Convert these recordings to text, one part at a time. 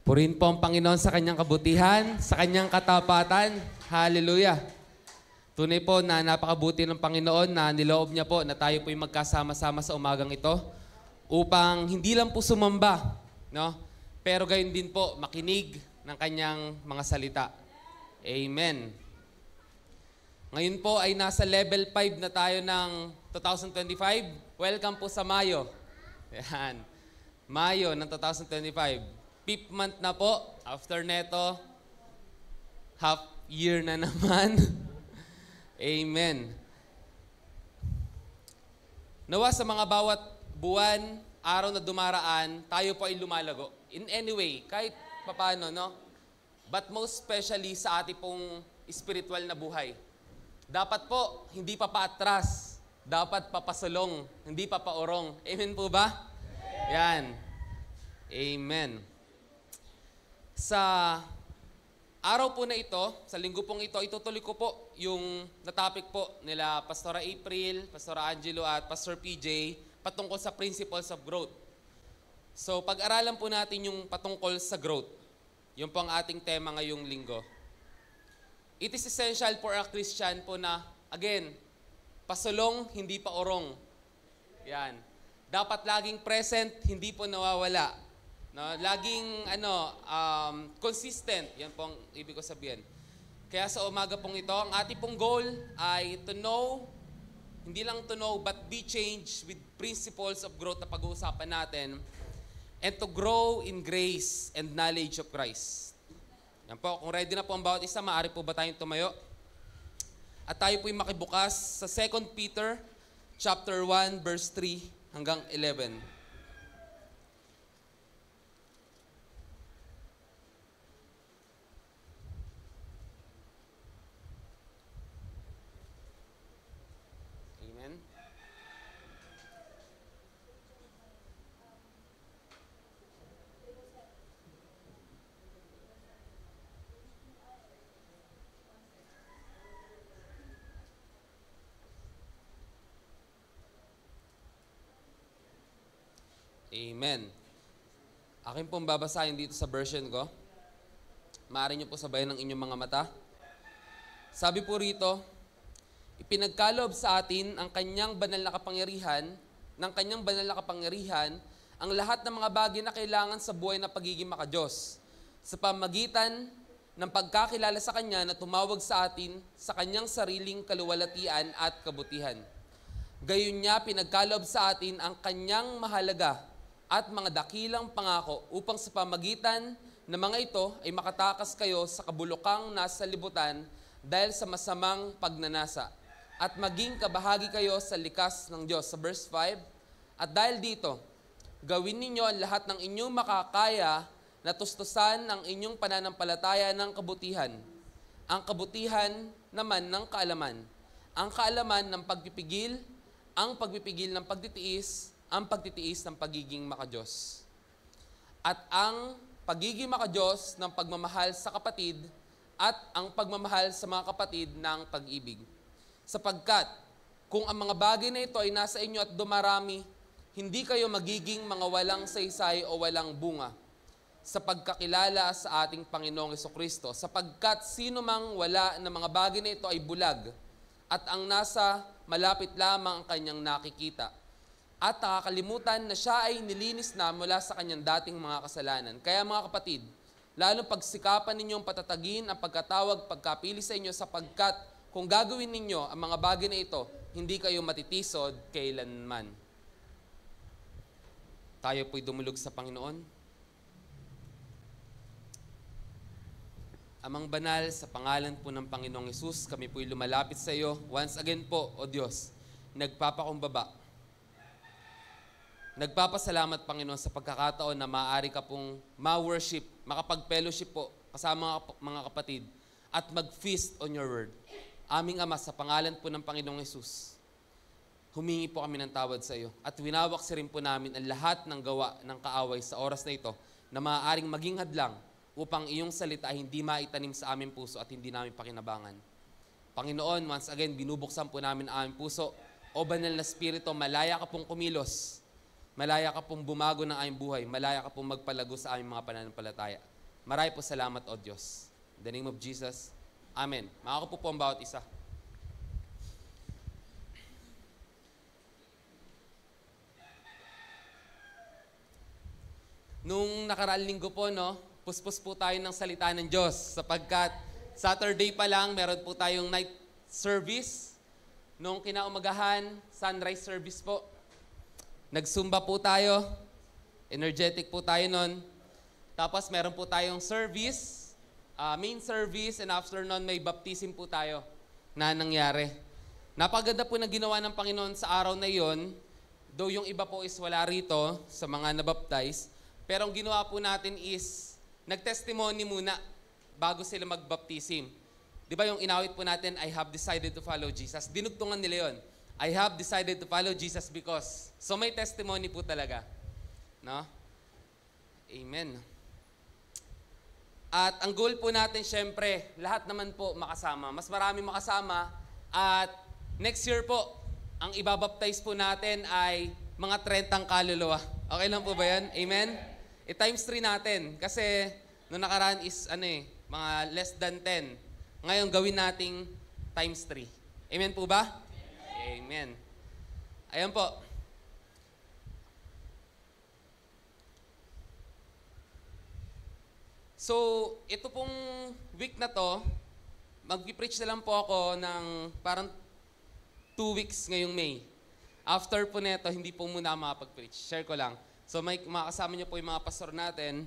Purihin po ang Panginoon sa kanyang kabutihan, sa kanyang katapatan. Hallelujah. Tunay po na napakabuti ng Panginoon na niloob niya po na tayo po'y magkasama-sama sa umagang ito upang hindi lang po sumamba, no? Pero gayon din po makinig ng kanyang mga salita. Amen. Ngayon po ay nasa level 5 na tayo ng 2025. Welcome po sa Mayo. Yan. Mayo ng 2025. 5th month na po. After neto, half year na naman. Amen. Nawa sa mga bawat buwan, araw na dumaraan, tayo po ay lumalago. In any way, kahit papano, no? But most especially sa ating pong spiritual na buhay. Dapat po, hindi pa paatras. Dapat papasulong, hindi pa paurong. Amen po ba? Yan. Amen. Sa araw po na ito, sa linggo pong ito, itutuloy ko po yung na-topic po nila Pastora April, Pastora Angelo at Pastor PJ patungkol sa principles of growth. So pag-aralan po natin yung patungkol sa growth. Yun po ang ating tema ngayong linggo. It is essential for a Christian po na, again, pasulong, hindi pa orong. Yan. Dapat laging present, hindi po nawawala. No, laging consistent. Yan po ang ibig ko sabihin. Kaya sa umaga pong ito, ang ating pong goal ay to know, hindi lang to know, but be changed with principles of growth na pag-uusapan natin, and to grow in grace and knowledge of Christ. Yan po, kung ready na po ang bawat isa, maaari po ba tayong tumayo? At tayo po'y makibukas sa 2 Peter chapter 1, verse 3 hanggang 11. Amen. Akin pong babasahin dito sa version ko. Maaari niyo po sabayan ng inyong mga mata. Sabi po rito, ipinagkaloob sa atin ang kanyang banal na kapangyarihan, ang lahat ng mga bagay na kailangan sa buhay na pagiging makadiyos, sa pamagitan ng pagkakilala sa kanya na tumawag sa atin sa kanyang sariling kaluwalhatian at kabutihan. Gayon niya pinagkaloob sa atin ang kanyang mahalaga at mga dakilang pangako upang sa pamagitan ng mga ito ay makatakas kayo sa kabulukang nasa libutan dahil sa masamang pagnanasa at maging kabahagi kayo sa likas ng Diyos. Sa verse 5, at dahil dito, gawin ninyo ang lahat ng inyong makakaya na tustusan ang inyong pananampalataya ng kabutihan. Ang kabutihan naman ng kaalaman. Ang kaalaman ng pagpipigil, ang pagpipigil ng pagtitiis, ang pagtitiis ng pagiging makadiyos. At ang pagiging makadiyos ng pagmamahal sa kapatid at ang pagmamahal sa mga kapatid ng pag-ibig. Sapagkat kung ang mga bagay na ito ay nasa inyo at dumarami, hindi kayo magiging mga walang saysay o walang bunga sa pagkakilala sa ating Panginoong Jesucristo. Sapagkat sino mang wala ng mga bagay na ito ay bulag at ang nasa malapit lamang ang kanyang nakikita. At nakakalimutan na siya ay nilinis na mula sa kanyang dating mga kasalanan. Kaya mga kapatid, lalong pagsikapan ninyong patatagin ang pagkatawag, pagkapili sa inyo sapagkat kung gagawin ninyo ang mga bagay na ito, hindi kayo matitisod kailanman. Tayo po'y dumulog sa Panginoon. Amang banal, sa pangalan po ng Panginoong Hesus, kami po'y lumalapit sa iyo. Once again po, O Diyos, nagpapakumbaba. Nagpapasalamat, Panginoon, sa pagkakataon na maaari ka pong ma-worship, makapag-fellowship po kasama mga kapatid at mag-feast on your word. Aming Ama, sa pangalan po ng Panginoong Hesus, humingi po kami ng tawad sa iyo at winawaksi rin po namin ang lahat ng gawa ng kaaway sa oras na ito na maaaring maging hadlang upang iyong salita ay hindi maitanim sa aming puso at hindi namin pakinabangan. Panginoon, once again, binubuksan po namin ang aming puso. O banal na Espiritu, malaya ka pong kumilos. Malaya ka pong bumago ng aming buhay. Malaya ka pong magpalago sa aming mga pananampalataya. Maraming po salamat, O Diyos. In the name of Jesus, Amen. Makakapo po ang bawat isa. Nung nakaraang linggo po, no, puspos po tayo ng salita ng Diyos sapagkat Saturday pa lang, meron po tayong night service. Nung kinaumagahan, sunrise service po. Nagsumba po tayo. Energetic po tayo nun. Tapos meron po tayong service, main service, and after nun may baptism po tayo na nangyari. Napaganda po na ginawa ng Panginoon sa araw na yon, though yung iba po is wala rito sa mga nabaptize, pero ang ginawa po natin is nag-testimony muna bago sila mag-baptism. Di ba yung inawit po natin, I have decided to follow Jesus? Dinugtungan nila yon. I have decided to follow Jesus because. So may testimony po talaga. No? Amen. At ang goal po natin, syempre, lahat naman po makasama. Mas marami makasama. At next year po, ang ibabaptize po natin ay mga 30 kaluluwa. Okay lang po ba yan? Amen? I-times 3 natin. Kasi noong nakaraan is mga less than 10. Ngayon gawin nating times 3. Amen po ba? Amen. Ayan po. So, ito pong week na to, mag-preach na lang po ako ng parang 2 weeks ngayong May. After po neto, hindi po muna makapag-preach. Share ko lang. So, may makasama niyo po yung mga pastor natin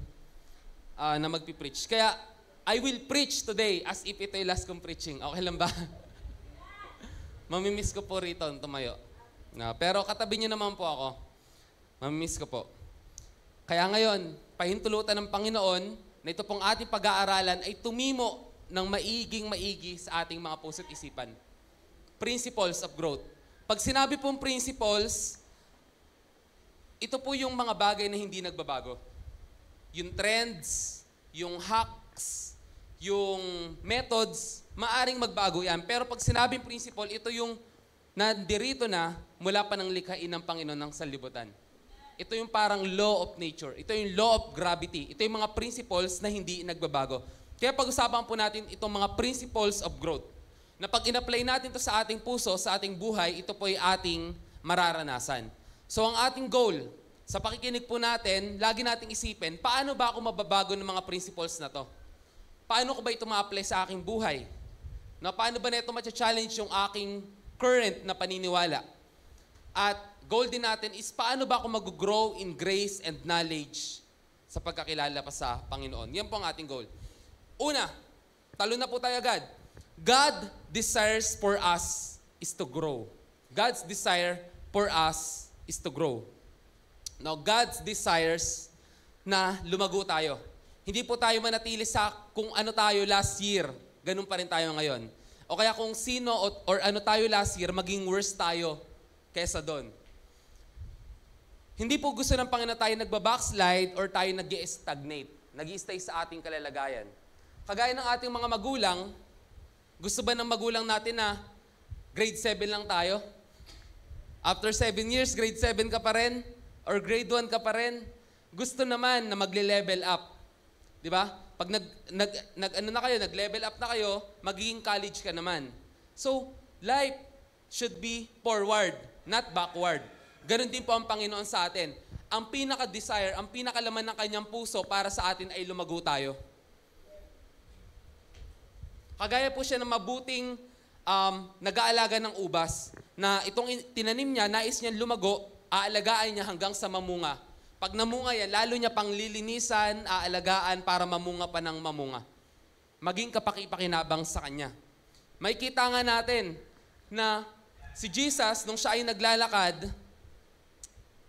na mag-preach. Kaya, I will preach today as if ito yung last kong preaching. Okay lang ba? Mamimiss ko po rito tumayo. Pero katabi niyo naman po ako. Mamimiss ko po. Kaya ngayon, pahintulutan ng Panginoon na ito pong ating pag-aaralan ay tumimo ng maigi sa ating mga puso't isipan. Principles of growth. Pag sinabi pong principles, ito po yung mga bagay na hindi nagbabago. Yung trends, yung hacks, yung methods, maaring magbago yan. Pero pag sinabing principle, ito yung nandirito na mula pa ng likhain ng Panginoon ng sanlibutan. Ito yung parang law of nature. Ito yung law of gravity. Ito yung mga principles na hindi nagbabago. Kaya pag-usapan po natin itong mga principles of growth. Na pag in-apply natin ito sa ating puso, sa ating buhay, ito po ay ating mararanasan. So ang ating goal, sa pakikinig po natin, lagi nating isipin, paano ba ako mababago ng mga principles na to? Paano ko ba ito ma-apply sa aking buhay? Paano ba na ito ma-challenge yung aking current na paniniwala? At goal din natin is paano ba ako mag-grow in grace and knowledge sa pagkakilala pa sa Panginoon. Yan po ang ating goal. Una, talo na po tayo agad. God desires for us is to grow. God's desire for us is to grow. Now, God's desires na lumago tayo. Hindi po tayo manatili sa kung ano tayo last year. Ganun pa rin tayo ngayon. O kaya kung sino or ano tayo last year, maging worse tayo kesa doon. Hindi po gusto ng Panginoon tayo nagbabackslide or tayo nag-i-stagnate. Nag-i-stay sa ating kalalagayan. Kagaya ng ating mga magulang, gusto ba ng magulang natin na grade 7 lang tayo? After 7 years, grade 7 ka pa rin? Or grade 1 ka pa rin? Gusto naman na magle-level up. Di ba? Pag nag-level up na kayo, magiging college ka naman. So, life should be forward, not backward. Ganon din po ang Panginoon sa atin. Ang pinaka-desire, ang pinakalaman ng kanyang puso para sa atin ay lumago tayo. Kagaya po siya ng mabuting nag-aalaga ng ubas na itong tinanim niya, nais niya lumago, aalagaan niya hanggang sa mamunga. Pag namunga yan, lalo niya pang lilinisan, aalagaan para mamunga pa ng mamunga. Maging kapaki-pakinabang sa kanya. May kita nga natin na si Jesus, nung siya ay naglalakad,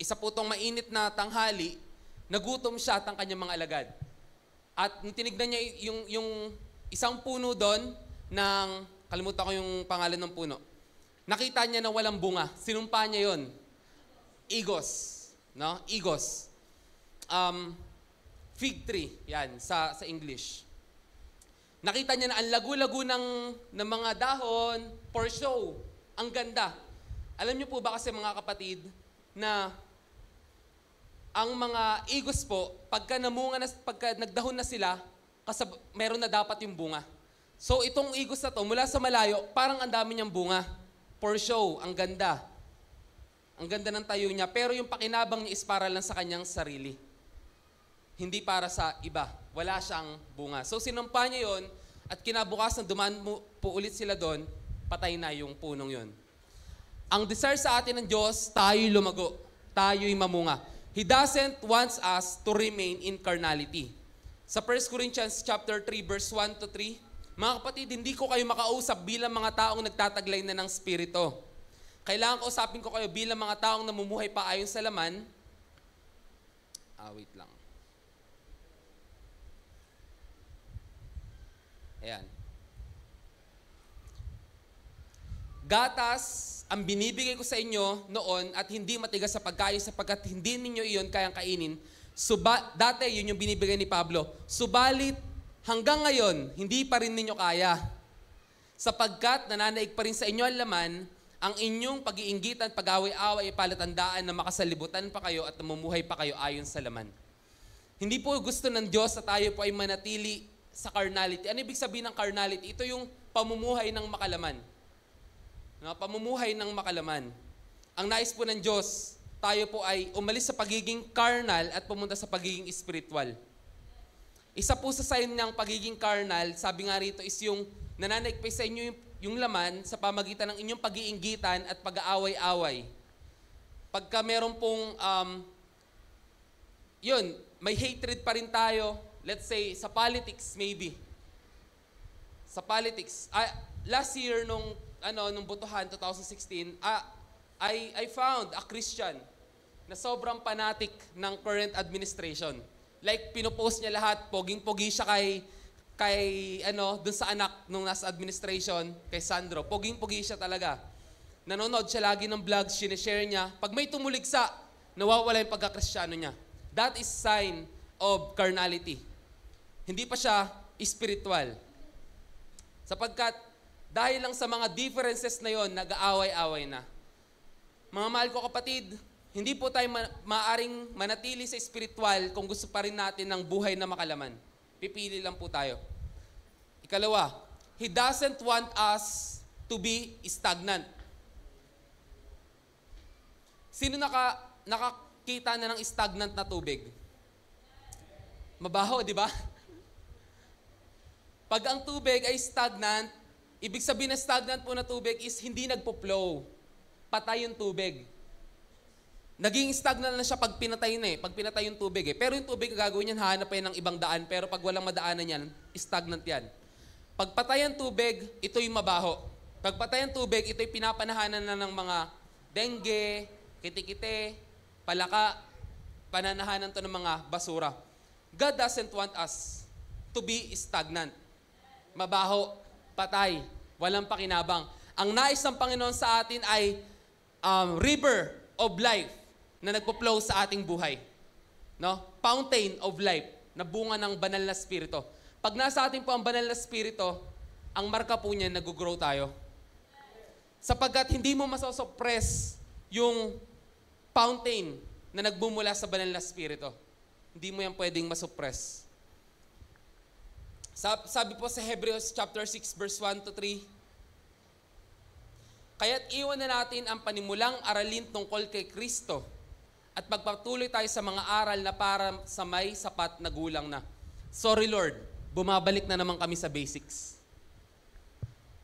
isa po itong mainit na tanghali, nagutom siya at ang kanyang mga alagad. At nung tinignan niya yung isang puno doon ng, kalimutan ko yung pangalan ng puno, nakita niya na walang bunga. Sinumpa niya yon. Igos. No? Igos. Fig tree. Yan, sa English. Nakita niya na ang lagu-lagu ng mga dahon for show. Ang ganda. Alam niyo po ba kasi mga kapatid na ang mga igos po, pagka nagdahon na sila, meron na dapat yung bunga. So itong igos na to, mula sa malayo, parang ang dami niyang bunga. For show, ang ganda. Ang ganda ng tayo niya. Pero yung pakinabang niya is para lang sa kanyang sarili. Hindi para sa iba. Wala siyang bunga. So sinampa niya yon at kinabukasan dumaan po ulit sila doon, patay na yung punong yon. Ang desire sa atin ng Diyos, tayo'y lumago. Tayo'y mamunga. He doesn't want us to remain in carnality. Sa 1 Corinthians chapter 3, verse 1 to 3, mga kapatid, hindi ko kayo makausap bilang mga taong nagtataglay na ng Espiritu. Kailangan kausapin ko kayo bilang mga taong namumuhay pa ayon sa laman. Wait lang. Ayan. Gatas ang binibigay ko sa inyo noon at hindi matigas sa pagkain sapagkat hindi ninyo iyon kayang kainin. Dati, yun yung binibigay ni Pablo. Subalit, hanggang ngayon, hindi pa rin ninyo kaya. Sapagkat nananaig pa rin sa inyo ang laman, ang inyong pag-iinggitan, pag-away-away, palatandaan na makasalibutan pa kayo at namumuhay pa kayo ayon sa laman. Hindi po gusto ng Diyos na tayo po ay manatili sa carnality. Ano ibig sabihin ng carnality? Ito yung pamumuhay ng makalaman. No? Pamumuhay ng makalaman. Ang nais po ng Diyos, tayo po ay umalis sa pagiging carnal at pumunta sa pagiging spiritual. Isa po sa sign ng pagiging carnal, sabi nga rito, is yung nananaigpay sa inyo yung laman sa pamagitan ng inyong pag-iinggitan at pag-aaway-away. Pagka meron pong, may hatred pa rin tayo, let's say, sa politics maybe. Sa politics. Last year, nung botohan, 2016, I found a Christian na sobrang fanatic ng current administration. Like, pinopost niya lahat, poging-pogi siya dun sa anak nung nasa administration, kay Sandro. Poging-pogi siya talaga. Nanonood siya lagi ng vlogs, sinishare niya. Pag may tumuligsa, nawawala yung pagkakristyano niya. That is sign of carnality. Hindi pa siya spiritual. Sapagkat, dahil lang sa mga differences na yon, nag-aaway-away na. Mga mahal ko kapatid, hindi po tayo maaaring manatili sa spiritual kung gusto pa rin natin ng buhay na makalaman. Pipili lang po tayo. Ikalawa, He doesn't want us to be stagnant. Sino nakakita na ng stagnant na tubig? Mabaho, di ba? Pag ang tubig ay stagnant, ibig sabihin na stagnant po na tubig is hindi nagpo-flow. Patay yung tubig. Naging stagnant na siya pag pinatay na pag pinatay yung tubig Pero yung tubig, gagawin yan, hahanap pa yan ng ibang daan. Pero pag walang madaanan yan, stagnant yan. Pag patay ang tubig, ito'y mabaho. Pag patay ang tubig, ito'y pinapanahanan na ng mga dengue, kiti-kiti, palaka, pananahanan to ng mga basura. God doesn't want us to be stagnant. Mabaho, patay, walang pakinabang. Ang nais ng Panginoon sa atin ay river of life na nagpo-flow sa ating buhay. No? Fountain of life na bunga ng banal na spirito. Pag nasa atin po ang banal na spirito, ang marka po niya, nag-grow tayo. Sapagkat hindi mo masosuppress yung fountain na nagbumula sa banal na spirito. Hindi mo yan pwedeng masuppress. Sabi po sa Hebrews chapter 6 verse 1 to 3, kaya't iwan na natin ang panimulang aralin tungkol kay Kristo at magpatuloy tayo sa mga aral na para sa may sapat na gulang na. Sorry Lord, bumabalik na naman kami sa basics.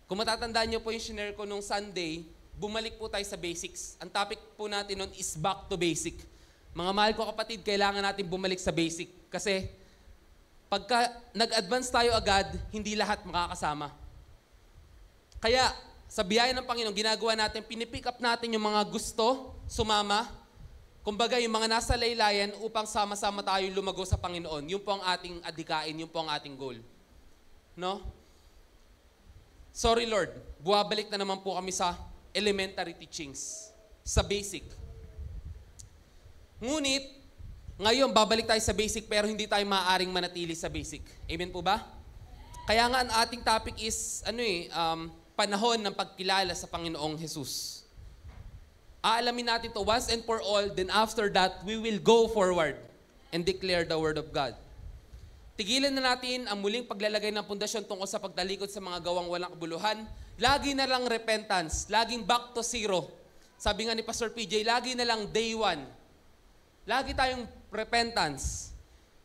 Kung matatandaan niyo po yung shinare ko nung Sunday, bumalik po tayo sa basics. Ang topic po natin nun is back to basic. Mga mahal ko kapatid, kailangan natin bumalik sa basic. Kasi pagka nag-advance tayo agad, hindi lahat makakasama. Kaya, sa biyaya ng Panginoon, ginagawa natin, pinipick up natin yung mga gusto, sumama. Kumbaga, yung mga nasa laylayan upang sama-sama tayo lumago sa Panginoon. Yun po ang ating adikain, yun po ang ating goal. No? Sorry Lord, buwabalik na naman po kami sa elementary teachings, sa basic. Ngunit, ngayon, babalik tayo sa basic pero hindi tayo maaaring manatili sa basic. Amen po ba? Kaya nga ang ating topic is, panahon ng pagkilala sa Panginoong Jesus. Aalamin natin to once and for all, then after that, we will go forward and declare the Word of God. tigilan na natin ang muling paglalagay ng pundasyon tungkol sa pagtalikod sa mga gawang walang kabuluhan. Lagi na lang repentance, laging back to zero. Sabi nga ni Pastor PJ, lagi na lang day one. Lagi tayong repentance.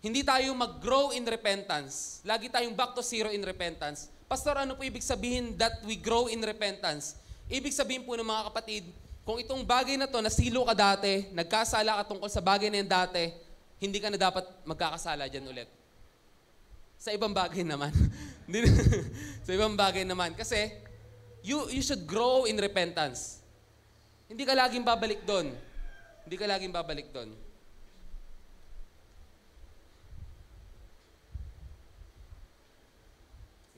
Hindi tayo mag-grow in repentance. Lagi tayong back to zero in repentance. Pastor, ano po ibig sabihin that we grow in repentance? Ibig sabihin po ng mga kapatid, kung itong bagay na to, nasilo ka dati, nagkasala ka tungkol sa bagay na yan dati, hindi ka na dapat magkakasala dyan ulit. Sa ibang bagay naman. Sa ibang bagay naman. Kasi, you should grow in repentance. Hindi ka laging babalik doon. Hindi ka laging babalik doon.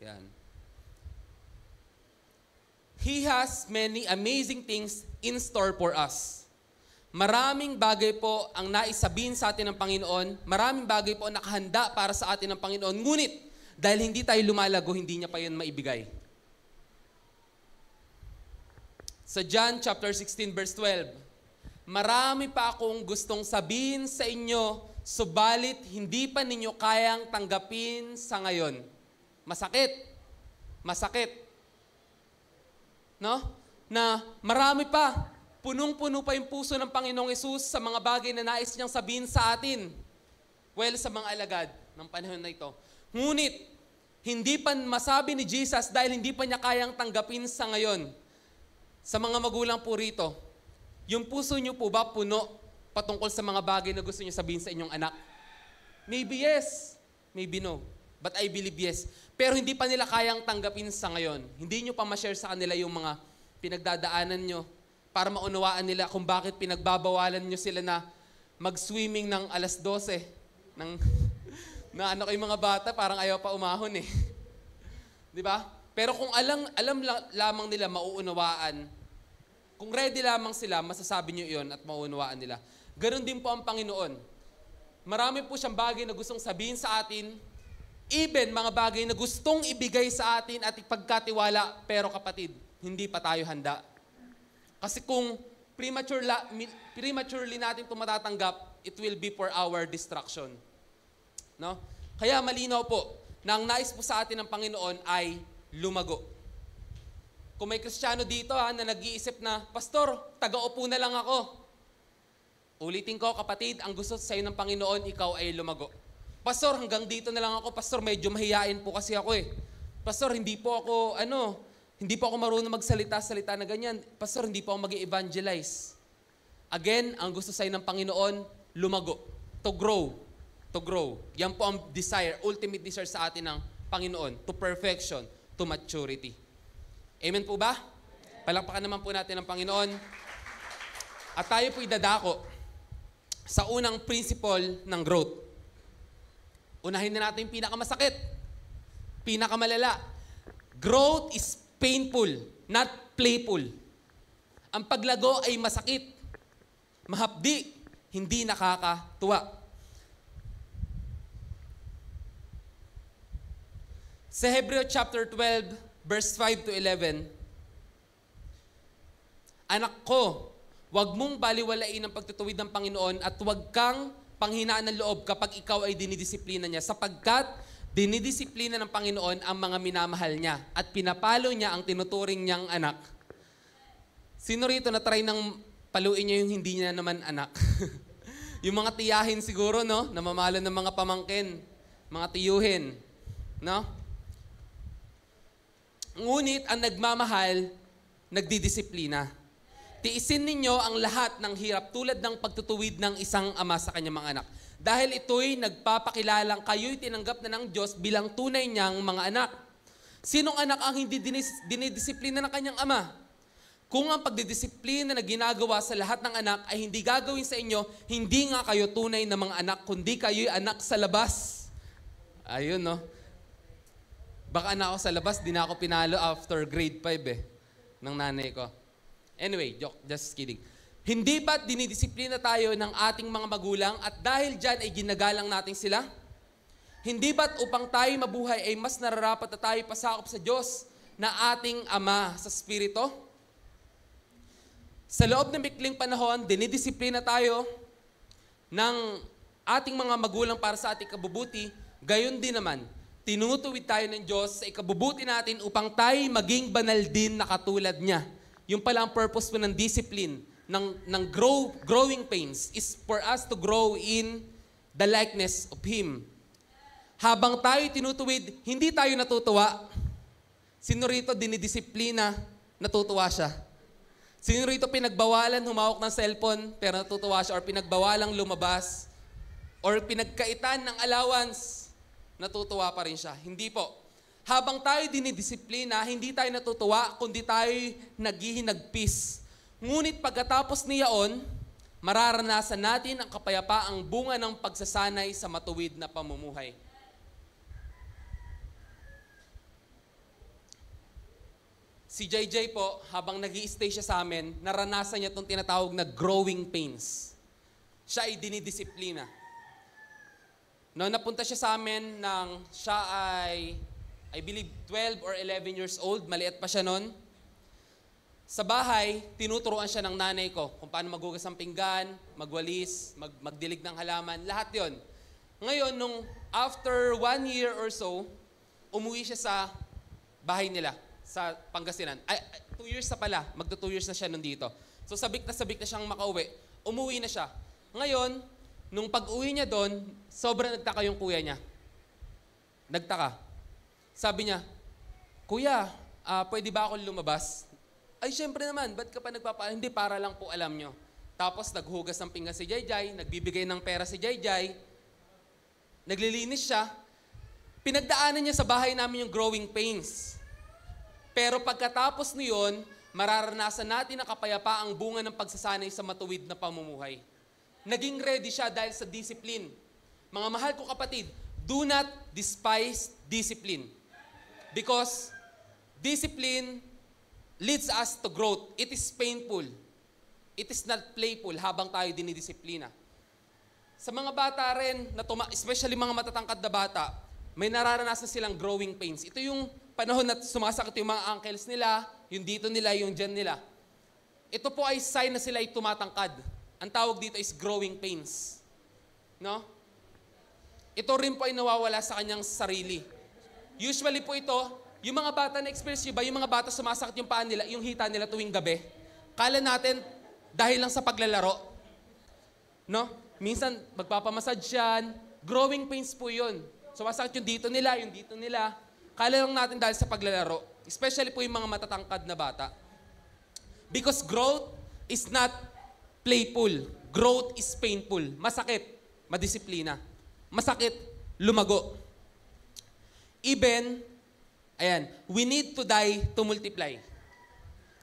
Yan. He has many amazing things in store for us. Maraming bagay po ang naisabihin sa atin ng Panginoon. Maraming bagay po ang nakahanda para sa atin ng Panginoon. Ngunit, dahil hindi tayo lumalago, hindi niya pa yun maibigay. Sa John chapter 16 verse 12, marami pa akong gustong sabihin sa inyo, subalit hindi pa ninyo kayang tanggapin sa ngayon. Masakit. Masakit. No? Na marami pa. Punong-puno pa yung puso ng Panginoong Hesus sa mga bagay na nais niyang sabihin sa atin. Well, sa mga alagad ng panahon na ito. Ngunit, hindi pa masabi ni Jesus dahil hindi pa niya kayang tanggapin sa ngayon. Sa mga magulang po rito, yung puso niyo po ba puno patungkol sa mga bagay na gusto niyo sabihin sa inyong anak? Maybe yes, maybe no. But I believe yes. Pero hindi pa nila kayang tanggapin sa ngayon. Hindi niyo pa ma-share sa kanila yung mga pinagdadaanan niyo para maunawaan nila kung bakit pinagbabawalan nyo sila na mag-swimming ng alas 12. Na ano kayo mga bata, parang ayaw pa umahon eh. Di ba? Pero kung alam lamang nila, mauunawaan, kung ready lamang sila, masasabi nyo iyon at mauunawaan nila. Ganon din po ang Panginoon. Marami po siyang bagay na gustong sabihin sa atin, even mga bagay na gustong ibigay sa atin at ipagkatiwala, pero kapatid, hindi pa tayo handa. Kasi kung prematurely natin ito matatanggap, it will be for our destruction. No? Kaya malinaw po na ang nais po sa atin ng Panginoon ay lumago. Kung may Kristiyano dito na nag-iisip na, Pastor, taga-upo na lang ako. Ulitin ko, kapatid, ang gusto sa iyo ng Panginoon, ikaw ay lumago. Pastor, hanggang dito na lang ako. Pastor, medyo mahiyain po kasi ako eh. Pastor, hindi po ako marunong magsalita-salita na ganyan. Pastor, hindi po ako mag-evangelize. Again, ang gusto sa'yo ng Panginoon, lumago. To grow. To grow. Yan po ang desire, ultimate desire sa atin ng Panginoon. To perfection, to maturity. Amen po ba? Palakpakan naman po natin ang Panginoon. At tayo po idadako sa unang principle ng growth. Unahin na natin yung pinakamasakit. Pinakamalala. Growth is painful, not playful. Ang paglago ay masakit, mahapdi, hindi nakakatuwa. Sa Hebreo chapter 12, verse 5 to 11, Anak ko, huwag mong baliwalain ang pagtutuwid ng Panginoon at huwag kang panghinaan ng loob kapag ikaw ay dinidisiplina niya, sapagkat dinidisiplina ng Panginoon ang mga minamahal niya at pinapalo niya ang tinuturing niyang anak. Sino rito na try nang paluin niya yung hindi niya naman anak? Yung mga tiyahin siguro, no? Namamalo ng mga pamangkin, mga tiyuhin, no? Ngunit ang nagmamahal, nagdidisiplina. Tiisin ninyo ang lahat ng hirap tulad ng pagtutuwid ng isang ama sa kanyang mga anak. Dahil ito'y nagpapakilalang kayo'y tinanggap na ng Diyos bilang tunay niyang mga anak. Sinong anak ang hindi dinidisiplina ng kanyang ama? Kung ang pagdidisiplina na ginagawa sa lahat ng anak ay hindi gagawin sa inyo, hindi nga kayo tunay na mga anak, kundi kayo'y anak sa labas. Ayun, no? Baka anak ako sa labas, di na ako pinalo after grade 5 ng nanay ko. Anyway, joke, just kidding. Hindi ba't dinidisiplina tayo ng ating mga magulang at dahil dyan ay ginagalang natin sila? Hindi ba't upang tayo mabuhay ay mas nararapat na tayo pasakop sa Diyos na ating Ama sa Espiritu? Sa loob ng bikling panahon, dinidisiplina tayo ng ating mga magulang para sa ating kabubuti, Gayon din naman, tinutuwid tayo ng Diyos sa ikabubuti natin upang tayo maging banal din na katulad niya. Yung pala ang purpose po ng discipline, ng growing pains, is for us to grow in the likeness of Him. Habang tayo tinutuwid, hindi tayo natutuwa. Sino rito dinidisiplina, natutuwa siya? Sino rito pinagbawalan humawak ng cellphone, pero natutuwa siya? Or pinagbawalang lumabas? Or pinagkaitan ng allowance, natutuwa pa rin siya? Hindi po. Habang tayo dinidisiplina, hindi tayo natutuwa, kundi tayo naghihinagpis. Ngunit pagkatapos niyaon, mararanasan natin ang kapayapaang bunga ng pagsasanay sa matuwid na pamumuhay. Si JJ po, habang nag-i-stay siya sa amin, naranasan niya itong tinatawag na growing pains. Siya ay dinidisiplina. No, napunta siya sa amin nang siya ay, I believe, 12 or 11 years old. Maliit pa siya noon. Sa bahay, tinuturuan siya ng nanay ko kung paano maghugas ng pinggan, magwalis, magdilig ng halaman, lahat yon. Ngayon, nung after 1 year or so, umuwi siya sa bahay nila sa Pangasinan. 2 years na pala, magto 2 years na siya nandito. So sabik na siyang makauwi. Umuwi na siya. Ngayon, nung pag-uwi niya doon, sobrang nagtaka yung kuya niya. Nagtaka. Sabi niya, "Kuya, pwede ba ako lumabas?" "Ay, syempre naman, ba't ka pa nagpapaalam?" "Hindi, para lang po alam nyo." Tapos naghugas ng pinggan si Jayjay, nagbibigay ng pera si Jayjay, naglilinis siya. Pinagdaanan niya sa bahay namin yung growing pains. Pero pagkatapos niyon, mararanasan natin ang kapayapaang bunga ng pagsasanay sa matuwid na pamumuhay. Naging ready siya dahil sa discipline. Mga mahal ko kapatid, do not despise discipline. Because discipline leads us to growth. It is painful. It is not playful habang tayo dinidisiplina. Sa mga bata rin, especially mga matatangkad na bata, may nararanasan silang growing pains. Ito yung panahon na sumasakit yung mga ankles nila, yung dito nila, yung dyan nila. Ito po ay sign na sila ay tumatangkad. Ang tawag dito is growing pains. No? Ito rin po ay nawawala sa kanyang sarili. Usually po ito, yung mga bata na experience nyo ba, yung mga bata sumasakit yung paan nila, yung hita nila tuwing gabi, kala natin dahil lang sa paglalaro. No? Minsan, magpapamassage yan. Growing pains po yun. Sumasakit yung dito nila, yung dito nila. Kala lang natin dahil sa paglalaro. Especially po yung mga matatangkad na bata. Because growth is not playful. Growth is painful. Masakit, madisiplina. Masakit, lumago. Even, we need to die to multiply.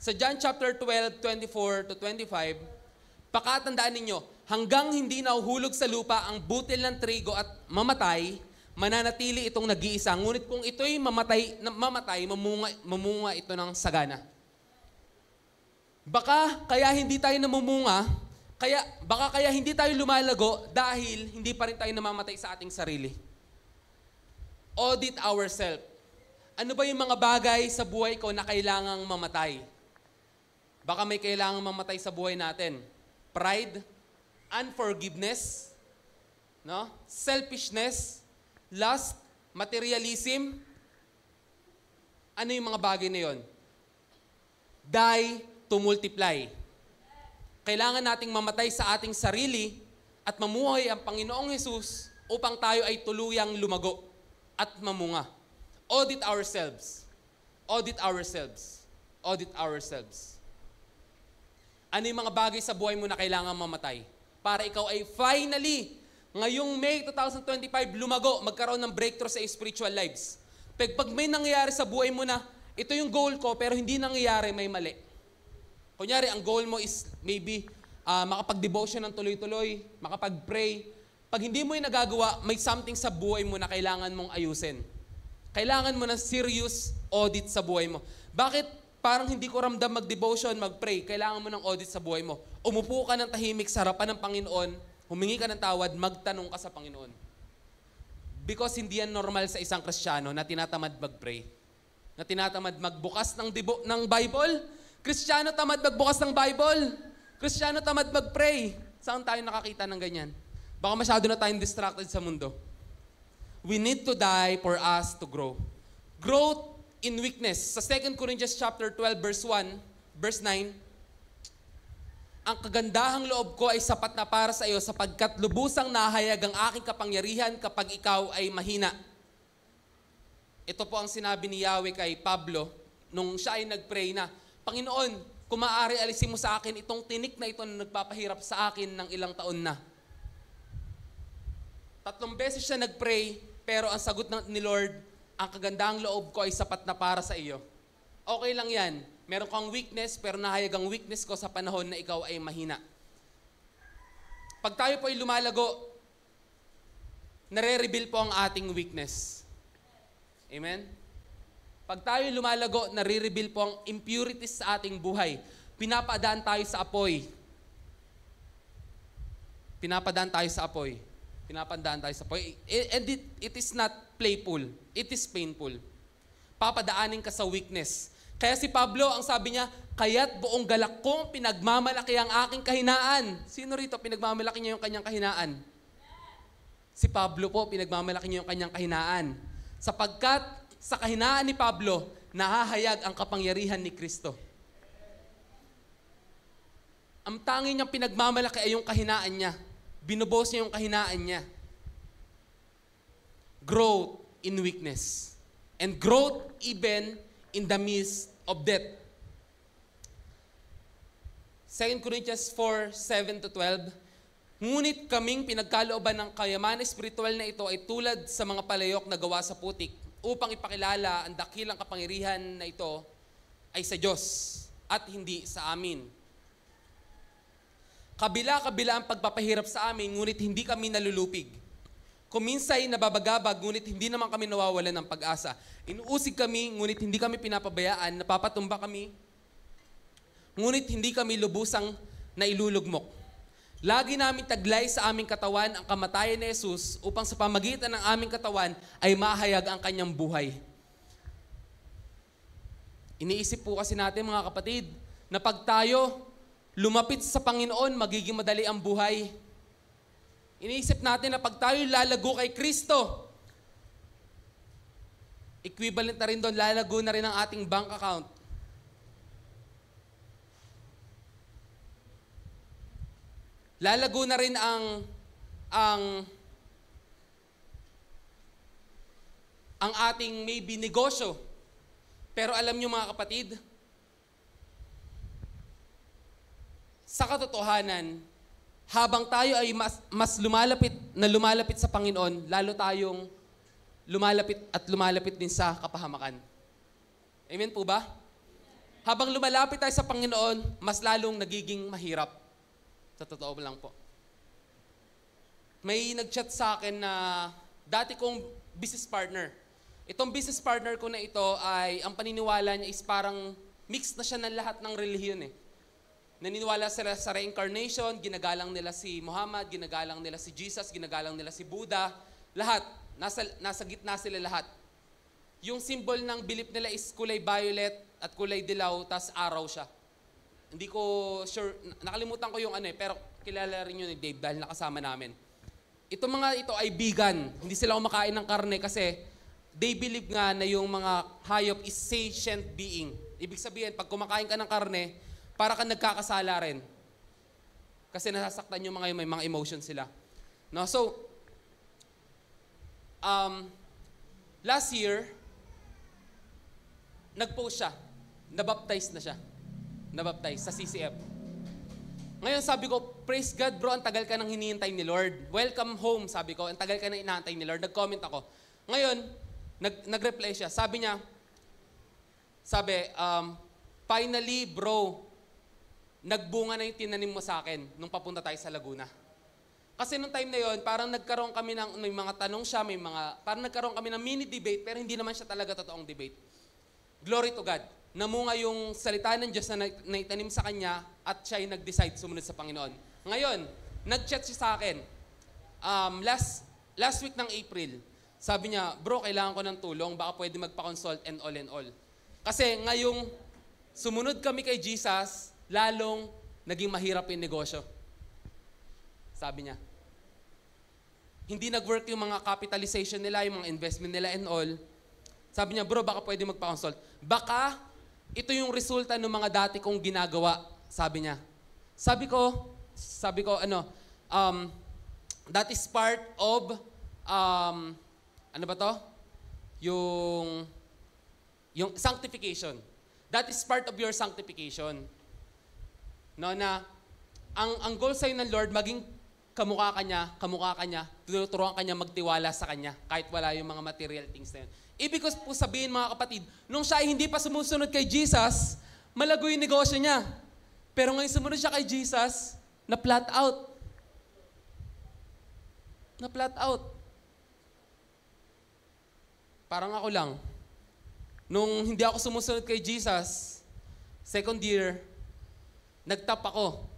Sa John chapter 12, 24 to 25, pakatandaan ninyo, hanggang hindi nahuhulog sa lupa ang butil ng trigo at mamatay, mananatili itong nag-iisa. Ngunit kung ito'y mamatay, mamunga ito ng sagana. Baka kaya hindi tayo namumunga, baka kaya hindi tayo lumalago dahil hindi pa rin tayo namamatay sa ating sarili. Audit ourselves. Ano ba yung mga bagay sa buhay ko na kailangang mamatay? Baka may kailangang mamatay sa buhay natin. Pride, unforgiveness, no? Selfishness, lust, materialism. Ano yung mga bagay na yon? Die to multiply. Kailangan nating mamatay sa ating sarili at mamuhay ang Panginoong Hesus upang tayo ay tuluyang lumago at mamunga. Audit ourselves. Audit ourselves. Audit ourselves. Ano yung mga bagay sa buhay mo na kailangan mamatay? Para ikaw ay finally, ngayong May 2025, lumago, magkaroon ng breakthrough sa spiritual lives. Pag may nangyayari sa buhay mo na, ito yung goal ko, pero hindi nangyayari, may mali. Kunyari, ang goal mo is maybe makapag-devotion ng tuloy-tuloy, makapag-pray. Pag hindi mo yung nagagawa, may something sa buhay mo na kailangan mong ayusin. Kailangan mo ng serious audit sa buhay mo. Bakit parang hindi ko ramdam mag-devotion, mag-pray? Kailangan mo ng audit sa buhay mo. Umupo ka ng tahimik sa harapan ng Panginoon, humingi ka ng tawad, magtanong ka sa Panginoon. Because hindi yan normal sa isang Kristiyano na tinatamad mag-pray. Na tinatamad magbukas ng Bible. Kristiyano tamad magbukas ng Bible. Kristiyano tamad mag-pray. Saan tayo nakakita ng ganyan? Baka masyado na tayong distracted sa mundo. we need to die for us to grow. Growth in weakness. Sa 2 Corinthians chapter 12, verse 9, ang kagandahang loob ko ay sapat na para sa iyo sapagkat lubusang nahayag ang aking kapangyarihan kapag ikaw ay mahina. Ito po ang sinabi ni Yahweh kay Pablo nung siya ay nagpray na, Panginoon, kung maaari alisin mo sa akin itong tinik na ito na nagpapahirap sa akin ng ilang taon na. 3 beses siya nagpray, pero ang sagot ni Lord, ang kagandahang loob ko ay sapat na para sa iyo. Okay lang yan. Meron kang weakness, pero nahayag ang weakness ko sa panahon na ikaw ay mahina. Pag tayo po ay lumalago, nare-reveal po ang ating weakness. Amen? Pag tayo lumalago, nare-reveal po ang impurities sa ating buhay. Pinapadaan tayo sa apoy. Pinapadaan tayo sa apoy. And it is not playful. It is painful. Papadaanin ka sa weakness. Kaya si Pablo, ang sabi niya, kaya't buong galak kong pinagmamalaki ang aking kahinaan. Sino rito pinagmamalaki niya yung kanyang kahinaan? Si Pablo po, pinagmamalaki niya yung kanyang kahinaan. Sapagkat sa kahinaan ni Pablo, nahahayag ang kapangyarihan ni Kristo. Ang tanging niyang pinagmamalaki ay yung kahinaan niya. Binubos niya yung kahinaan niya. Growth in weakness. And growth even in the midst of death. 2 Corinthians 4:7-12, ngunit kaming pinagkalooban ng kayamanan espiritual na ito ay tulad sa mga palayok na gawa sa putik upang ipakilala ang dakilang kapangyarihan na ito ay sa Diyos at hindi sa amin. Kabila-kabila ang pagpapahirap sa amin, ngunit hindi kami nalulupig. Kuminsay nababagabag, ngunit hindi naman kami nawawalan ng pag-asa. Inuusig kami, ngunit hindi kami pinapabayaan, napapatumba kami, ngunit hindi kami lubusang nailulugmok. Lagi namin taglay sa aming katawan ang kamatayan ni Jesus upang sa pamagitan ng aming katawan ay mahayag ang kanyang buhay. Iniisip po kasi natin mga kapatid, na pag tayo lumapit sa Panginoon, magiging madali ang buhay. Iniisip natin na pag tayo lalago kay Kristo, equivalent na rin doon, lalago na rin ang ating bank account. Lalago na rin ang ating maybe negosyo. Pero alam niyo mga kapatid, sa katotohanan, habang tayo ay mas lumalapit sa Panginoon, lalo tayong lumalapit din sa kapahamakan. Amen po ba? Habang lumalapit tayo sa Panginoon, mas lalong nagiging mahirap. Sa totoo lang po. May nag-chat sa akin na dati kong business partner. Itong business partner ko na ito ay, ang paniniwala niya is parang mix na siya ng lahat ng relihiyon eh. Naniniwala sila sa reincarnation, ginagalang nila si Muhammad, ginagalang nila si Jesus, ginagalang nila si Buddha. Lahat. Nasa gitna sila lahat. Yung symbol ng belief nila is kulay violet at kulay dilaw, tas araw siya. Hindi ko sure, nakalimutan ko yung pero kilala rin yun ni Dave dahil nakasama namin. Itong mga ito ay vegan. Hindi sila kumakain ng karne kasi they believe nga na yung mga hayop is sentient being. Ibig sabihin, pag kumakain ka ng karne, para ka nagkakasala rin. Kasi nasasaktan yung mga may mga emotions sila. No? So, last year, nag-post siya. Nabaptize na siya. Nabaptize sa CCF. Ngayon sabi ko, praise God bro, ang tagal ka nang hinihintay ni Lord. Welcome home, sabi ko. Ang tagal ka nang inaantay ni Lord. Nag-comment ako. Ngayon, nag-reply siya. Sabi niya, finally bro, nagbunga na yung tinanim mo sa akin nung papunta tayo sa Laguna. Kasi nung time na yon, parang nagkaroon kami ng, may mga tanong siya, parang nagkaroon kami ng mini debate, pero hindi naman siya talaga totoong debate. Glory to God. Namunga yung salita ng Diyos na naitanim sa kanya at siya ay nag-decide sumunod sa Panginoon. Ngayon, nag-chat siya sa akin. Last week ng April, sabi niya, bro, kailangan ko ng tulong, baka pwede magpa-consult and all. Kasi ngayong sumunod kami kay Jesus, lalong naging mahirap yung negosyo. Sabi niya. hindi nag-work yung mga capitalization nila, yung mga investment nila and all, sabi niya, bro, baka pwede magpa-consult. Baka ito yung resulta ng mga dati kong ginagawa, sabi niya. Sabi ko, that is part of, ano ba to? Yung sanctification. That is part of your sanctification. No, na ang goal sa'yo ng Lord, maging kamukha ka niya, tuturuan ka niya magtiwala sa Kanya, kahit wala yung mga material things na yun. Ibig ko po sabihin, mga kapatid, nung siya ay hindi pa sumusunod kay Jesus, malago yung negosyo niya. Pero ngayon sumunod siya kay Jesus, na flat out. Na flat out. Parang ako lang. Nung hindi ako sumusunod kay Jesus, second year, nag-top ako.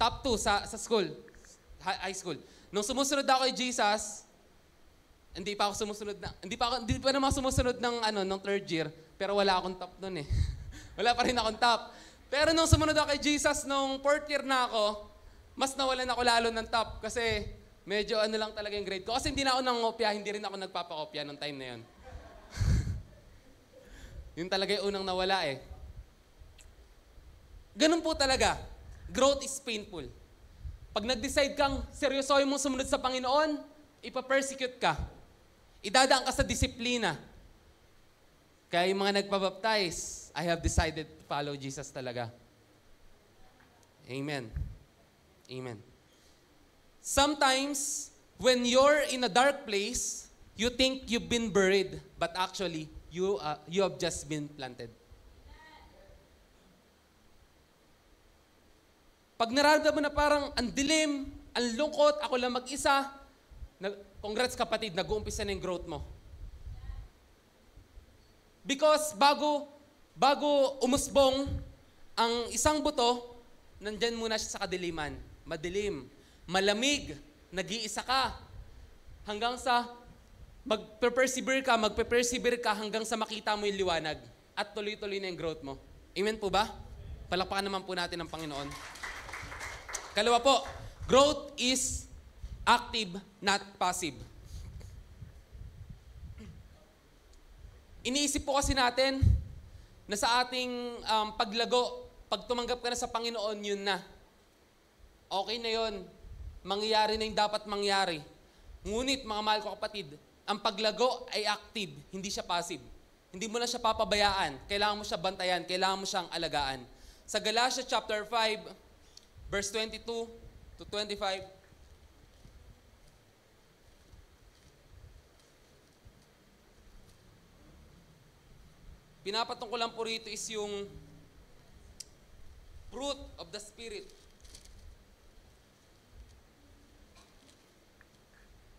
Top 2 sa school, high school. Nung sumusunod ako kay Jesus, hindi pa naman sumusunod ng third year, pero wala akong top noon eh. Wala pa rin akong top. Pero nung sumunod ako kay Jesus, nung fourth year na ako, mas nawalan ako lalo ng top kasi medyo lang talaga yung grade ko. Kasi hindi na ako nangopya, hindi rin ako nagpapakopya nung time na yun. Yun talaga yung unang nawala eh. Ganun po talaga. Growth is painful. Pag nag-decide kang seryosohin mong sumunod sa Panginoon, ipa-persecute ka. Idadaan ka sa disiplina. Kaya yung mga nagpabaptize, I have decided to follow Jesus talaga. Amen. Amen. Sometimes, when you're in a dark place, you think you've been buried, but actually, you have just been planted. Pag nararamdaman mo na parang ang dilim, ang lungkot, ako lang mag-isa, congrats kapatid, nag-uumpisa na yung growth mo. Because bago umusbong ang isang buto, nandyan muna siya sa kadiliman. Madilim, malamig, nag-iisa ka. Hanggang sa magpe-persevere ka hanggang sa makita mo yung liwanag. At tuloy-tuloy na yung growth mo. Amen po ba? Palakpakan naman po natin ang Panginoon. Kalawa po, growth is active, not passive. Iniisip po kasi natin na sa ating paglago, pag tumanggap ka na sa Panginoon, yun na. Okay na yun. Mangyayari na yung dapat mangyari. Ngunit, mga mahal ko kapatid, ang paglago ay active, hindi siya passive. Hindi mo na siya papabayaan. Kailangan mo siya bantayan. Kailangan mo siyang alagaan. Sa Galatians chapter 5, verse 22 to 25, pinapatong ko lang po rito is yung fruit of the Spirit.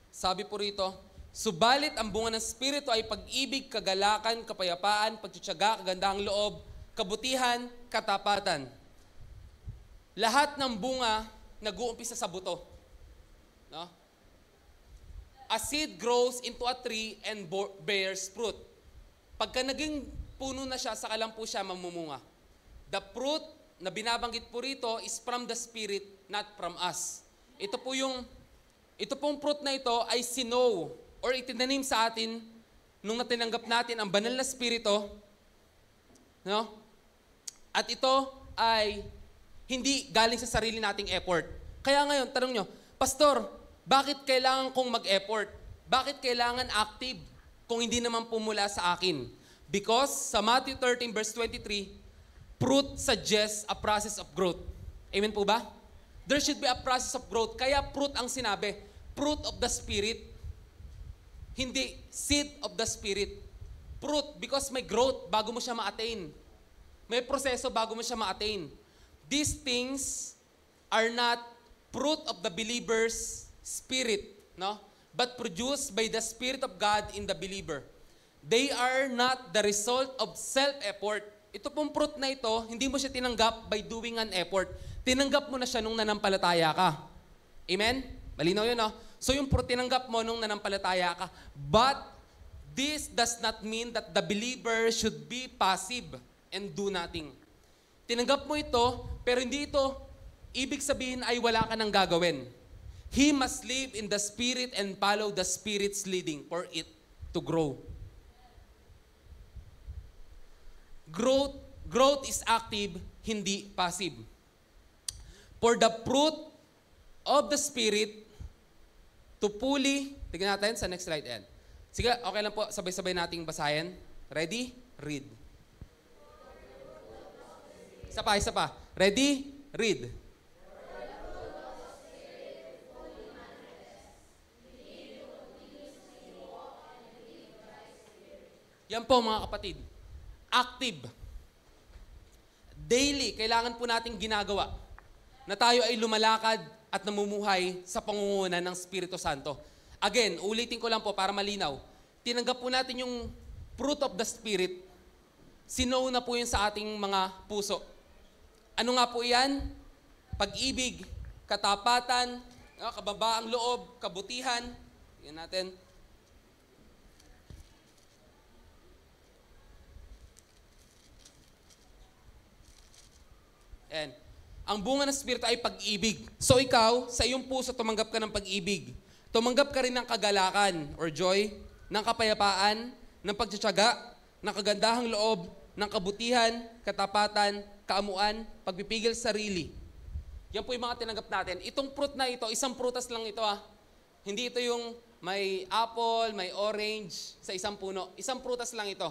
Sabi po rito, subalit ang bunga ng Espiritu ay pag-ibig, kagalakan, kapayapaan, pagtitiyaga, kagandahang loob, kabutihan, katapatan. Lahat ng bunga nag-uumpisa sa buto. No? A seed grows into a tree and bears fruit. Pagka naging puno na siya, saka lang po siya mamumunga. The fruit na binabanggit po rito is from the Spirit, not from us. Ito pong fruit na ito ay sinow or itinanim sa atin nung natinanggap natin ang banal na Espiritu. No? At ito ay hindi galing sa sarili nating effort. Kaya ngayon, tanong nyo, Pastor, bakit kailangan kong mag-effort? Bakit kailangan active kung hindi naman pumula sa akin? Because sa Matthew 13 verse 23, fruit suggests a process of growth. Amen po ba? There should be a process of growth. Kaya fruit ang sinabi. Fruit of the Spirit. Hindi seed of the Spirit. Fruit because may growth bago mo siya ma-attain. May proseso bago mo siya ma-attain. These things are not fruit of the believer's spirit, no? But produced by the Spirit of God in the believer. They are not the result of self-effort. Ito pong fruit na ito, hindi mo siya tinanggap by doing an effort. Tinanggap mo na siya nung nanampalataya ka. Amen? Malinaw yun, no? So yung fruit tinanggap mo nung nanampalataya ka. But this does not mean that the believer should be passive and do nothing. Tinanggap mo ito, pero hindi ito ibig sabihin ay wala ka nang gagawin. He must live in the Spirit and follow the Spirit's leading for it to grow. Growth is active, hindi passive. For the fruit of the Spirit to fully, tignan natin sa next slide, Ed. Sige, okay lang po, sabay-sabay nating basahin. Ready? Read. Isa pa. Ready? Read. Yan po mga kapatid. Active. Daily, kailangan po nating ginagawa na tayo ay lumalakad at namumuhay sa pangunguna ng Espiritu Santo. Again, ulitin ko lang po para malinaw. Tinanggap po natin yung fruit of the Spirit. Sinow na po yun sa ating mga puso. Ano nga po yan? Pag-ibig, katapatan, kababaang loob, kabutihan. Yan natin. And ang bunga ng Espiritu ay pag-ibig. So ikaw, sa iyong puso, tumanggap ka ng pag-ibig. Tumanggap ka rin ng kagalakan or joy, ng kapayapaan, ng pagtsatsaga, ng kagandahang loob, ng kabutihan, katapatan, kaamuan, pagpipigil sa sarili. Yan po yung mga tinanggap natin. Itong fruit na ito, isang prutas lang ito Hindi ito yung may apple, may orange sa isang puno. Isang prutas lang ito.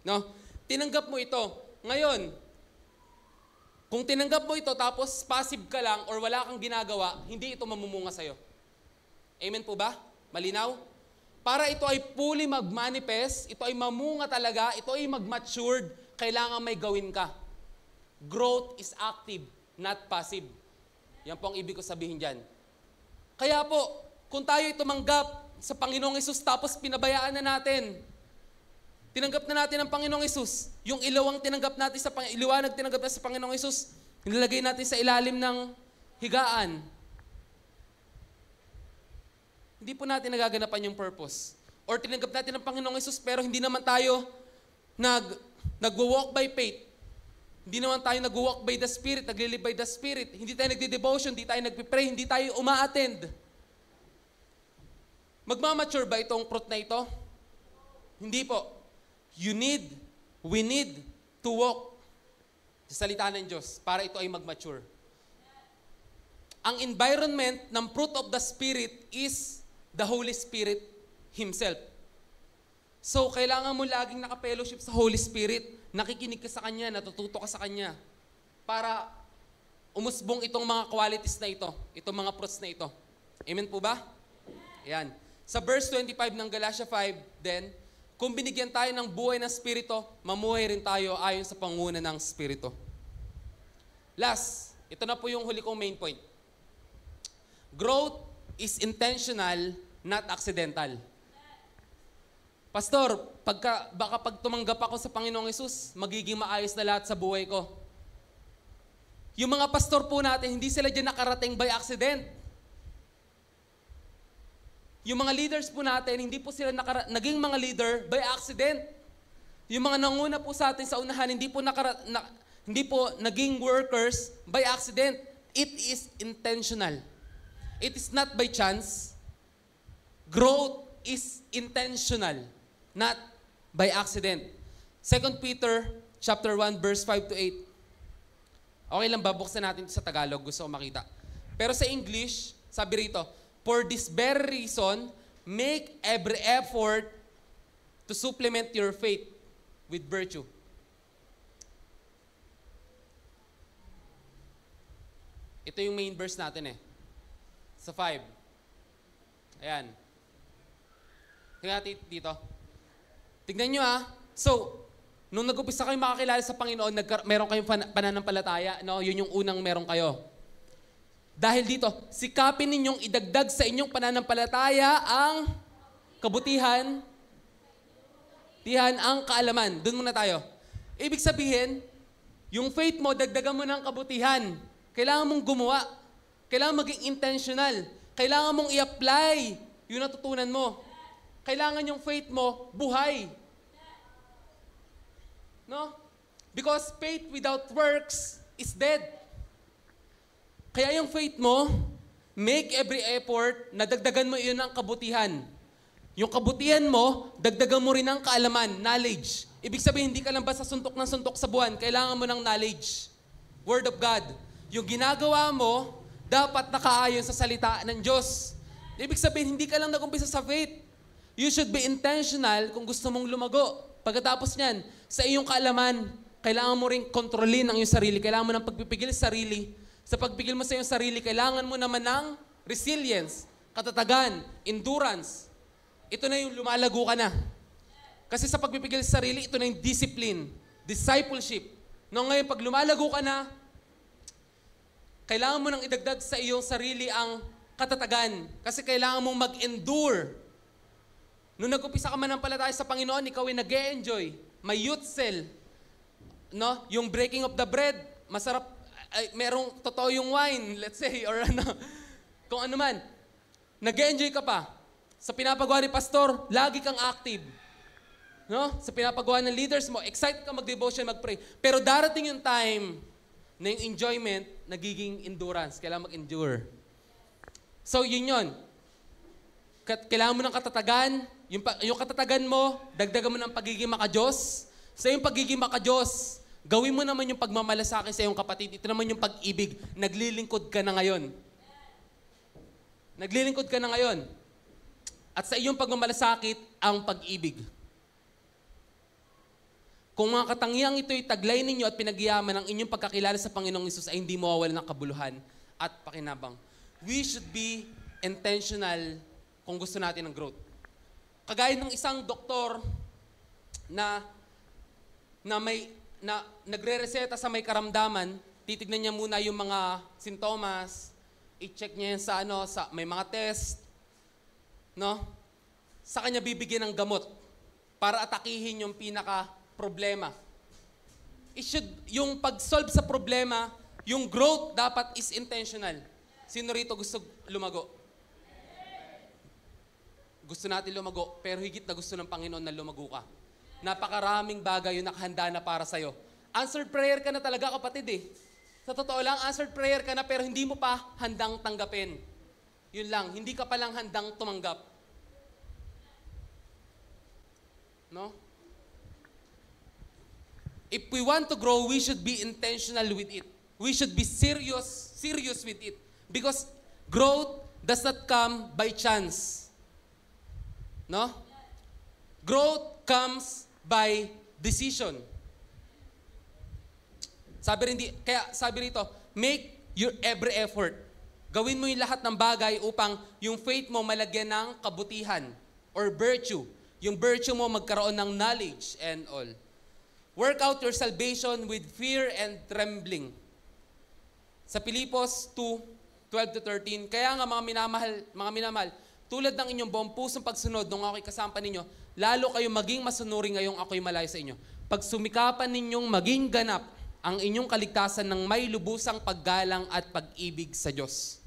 No? Tinanggap mo ito. Ngayon, kung tinanggap mo ito tapos passive ka lang or wala kang ginagawa, hindi ito mamumunga sa'yo. Amen po ba? Malinaw? Para ito ay fully mag-manifest, ito ay mamunga talaga, ito ay mag-matured, kailangan may gawin ka. Growth is active, not passive. Yan po ang ibig ko sabihin dyan. Kaya po, kung tayo ay tumanggap sa Panginoong Hesus tapos pinabayaan na natin, tinanggap na natin ang Panginoong Hesus. Yung liwanag tinanggap natin sa Panginoong Hesus, nilalagay natin sa ilalim ng higaan. Hindi po natin nagaganapan yung purpose. Or tinanggap natin ang Panginoong Hesus pero hindi naman tayo nag-walk by faith. Hindi naman tayo nag-walk by the Spirit, nag-live by the Spirit. Hindi tayo nagde-devotion, hindi tayo nagpipray, hindi tayo uma-attend. Magmamature ba itong fruit na ito? Hindi po. We need to walk sa salita ng Diyos para ito ay mag-mature. Ang environment ng fruit of the Spirit is the Holy Spirit Himself. So, kailangan mo laging naka-fellowship sa Holy Spirit, nakikinig ka sa Kanya, natututo ka sa Kanya, para umusbong itong mga qualities na ito, itong mga fruits na ito. Amen po ba? Ayan. Sa verse 25 ng Galatia 5, then, kung binigyan tayo ng buhay ng Espiritu, mamuhay rin tayo ayon sa panguna ng Espiritu. Last, ito na po yung huli kong main point. Growth is intentional, not accidental. Pastor, baka pag tumanggap ako sa Panginoong Hesus, magiging maayos na lahat sa buhay ko. Yung mga pastor po natin, hindi sila dyan nakarating by accident. Yung mga leaders po natin, hindi po sila naging mga leader by accident. Yung mga nanguna po sa atin sa unahan, hindi po naging workers by accident. It is intentional. It is not by chance. Growth is intentional, not by accident. 2 Peter chapter 1 verse 5 to 8. Okay lang ba? Buksan natin ito sa Tagalog. Gusto ko makita. Pero sa English, sabi rito, for this very reason, make every effort to supplement your faith with virtue. Ito yung main verse natin Sa 5. Ayan. Tingnan natin dito. Tignan nyo So, nung nag-upisa kayo makakilala sa Panginoon, meron kayong pananampalataya, no? Yun yung unang meron kayo. Dahil dito, sikapin ninyong idagdag sa inyong pananampalataya ang kabutihan, ang kaalaman. Doon muna tayo. Ibig sabihin, yung faith mo, dagdagan mo ng kabutihan. Kailangan mong gumawa. Kailangan maging intentional. Kailangan mong i-apply yung natutunan mo. Kailangan yung faith mo buhay. No? Because faith without works is dead. Kaya yung faith mo, make every effort na dagdagan mo iyon ng kabutihan. Yung kabutihan mo, dagdagan mo rin ng kaalaman, knowledge. Ibig sabihin, hindi ka lang basta suntok ng suntok sa buwan. Kailangan mo ng knowledge. Word of God. Yung ginagawa mo, dapat nakaayon sa salita ng Diyos. Ibig sabihin, hindi ka lang nag-umpisa sa faith. You should be intentional kung gusto mong lumago. Pagkatapos niyan, sa iyong kaalaman, kailangan mo rin kontrolin ang iyong sarili. Kailangan mo ng pagpipigil sa sarili. Sa pagpigil mo sa iyong sarili, kailangan mo naman ng resilience, katatagan, endurance. Ito na yung lumalago ka na. Kasi sa pagpipigil sa sarili, ito na yung discipline, discipleship. No, ngayon, pag lumalago ka na, kailangan mo nang idagdag sa iyong sarili ang katatagan. Kasi kailangan mong mag-endure. Nung nag-upisa ka manampalataya sa Panginoon, ikaw ay nag-e-enjoy. May youth cell. No? Yung breaking of the bread, masarap, merong totoo yung wine, let's say, or ano, kung ano man. Nag-e-enjoy ka pa. Sa pinapagawa ni pastor, lagi kang active. No? Sa pinapagawa ng leaders mo, excited ka mag-devotion, mag-pray. Pero darating yung time na yung enjoyment, nagiging endurance. Kailangan mag-endure. So, yun. Kailangan mo ng katatagan. Yung katatagan mo, dagdagan mo ng pagiging makadiyos. Sa yung pagiging makadiyos, gawin mo naman yung pagmamalasakit sa iyong kapatid. Ito naman yung pag-ibig. Naglilingkod ka na ngayon. Naglilingkod ka na ngayon. At sa iyong pagmamalasakit, ang pag-ibig. Kung mga katangiang ito'y taglay ninyo at pinagyaman ng inyong pagkakilala sa Panginoong Hesus ay hindi mawawalan ng kabuluhan at pakinabang. We should be intentional kung gusto natin ng growth. Kagaya ng isang doktor na nagre-reseta sa may karamdaman, titignan niya muna yung mga sintomas, i-check niya yan sa may mga test, no? Sa kanya bibigyan ng gamot para atakihin yung pinaka-problema. Yung pag-solve sa problema, yung growth dapat is intentional. Sino rito gusto lumago? Gusto natin lumago, pero higit na gusto ng Panginoon na lumago ka. Napakaraming bagay yung nakahanda na para sa'yo. Answered prayer ka na talaga, kapatid eh. Sa totoo lang, answered prayer ka na pero hindi mo pa handang tanggapin. Yun lang, hindi ka palang handang tumanggap. No? If we want to grow, we should be intentional with it. We should be serious with it. Because growth does not come by chance. No? Growth comes by decision. Sabi rito, make your every effort. Gawin mo yung lahat ng bagay upang yung faith mo malagyan ng kabutihan or virtue. Yung virtue mo magkaroon ng knowledge and all. Work out your salvation with fear and trembling. Sa Pilipos 2:12-13, kaya nga mga minamahal, tulad ng inyong buong pusong pagsunod nung ako'y kasama ninyo, lalo kayong maging masunuri ngayong ako'y malayo sa inyo. Pag sumikapan ninyong maging ganap ang inyong kaligtasan ng may lubusang paggalang at pag-ibig sa Diyos.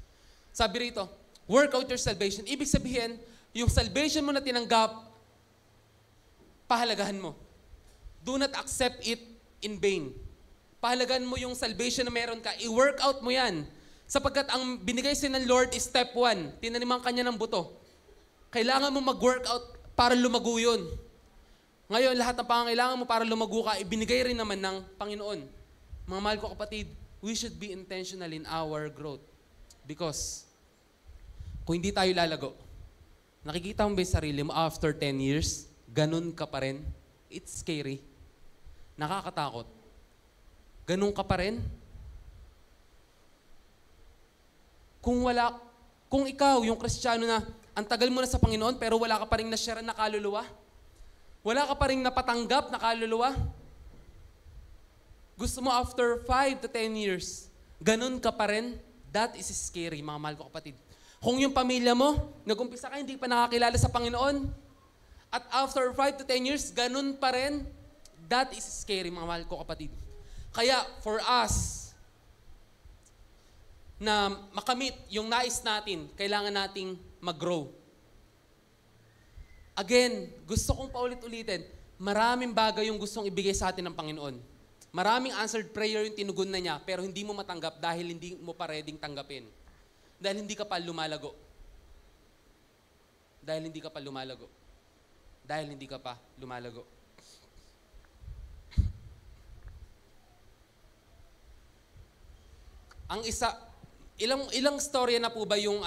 Sabi rito, work out your salvation. Ibig sabihin, yung salvation mo na tinanggap, pahalagahan mo. Do not accept it in vain. Pahalagahan mo yung salvation na meron ka. I-work out mo yan. Sapagkat ang binigay sa'yo ng Lord is step 1. Tinaniman kanya ng buto. Kailangan mo mag-work out para lumago yun. Ngayon, lahat ng pangangailangan mo para lumago ka, ibinigay rin naman ng Panginoon. Mga mahal ko kapatid, we should be intentional in our growth. Because, kung hindi tayo lalago, nakikita mo ba yung sarili mo after 10 years, ganun ka pa rin? It's scary. Nakakatakot. Ganun ka pa rin? Kung ikaw, yung Kristiyano na, ang tagal mo na sa Panginoon, pero wala ka pa rin na-share na kaluluwa, wala ka pa rin napatanggap na kaluluwa, gusto mo after 5 to 10 years, ganun ka pa rin, that is scary, mga mahal ko kapatid. Kung yung pamilya mo, nag-umpisa ka, hindi pa nakakilala sa Panginoon, at after 5 to 10 years, ganun pa rin, that is scary, mga mahal ko kapatid. Kaya, for us, na makamit yung nais natin, kailangan nating mag-grow. Again, gusto kong paulit-ulitin, maraming bagay yung gustong ibigay sa atin ng Panginoon. Maraming answered prayer yung tinugon na niya, pero hindi mo matanggap dahil hindi mo pa readyng tanggapin. Dahil hindi ka pa lumalago. Dahil hindi ka pa lumalago. Dahil hindi ka pa lumalago. Ang ilang storya na po ba yung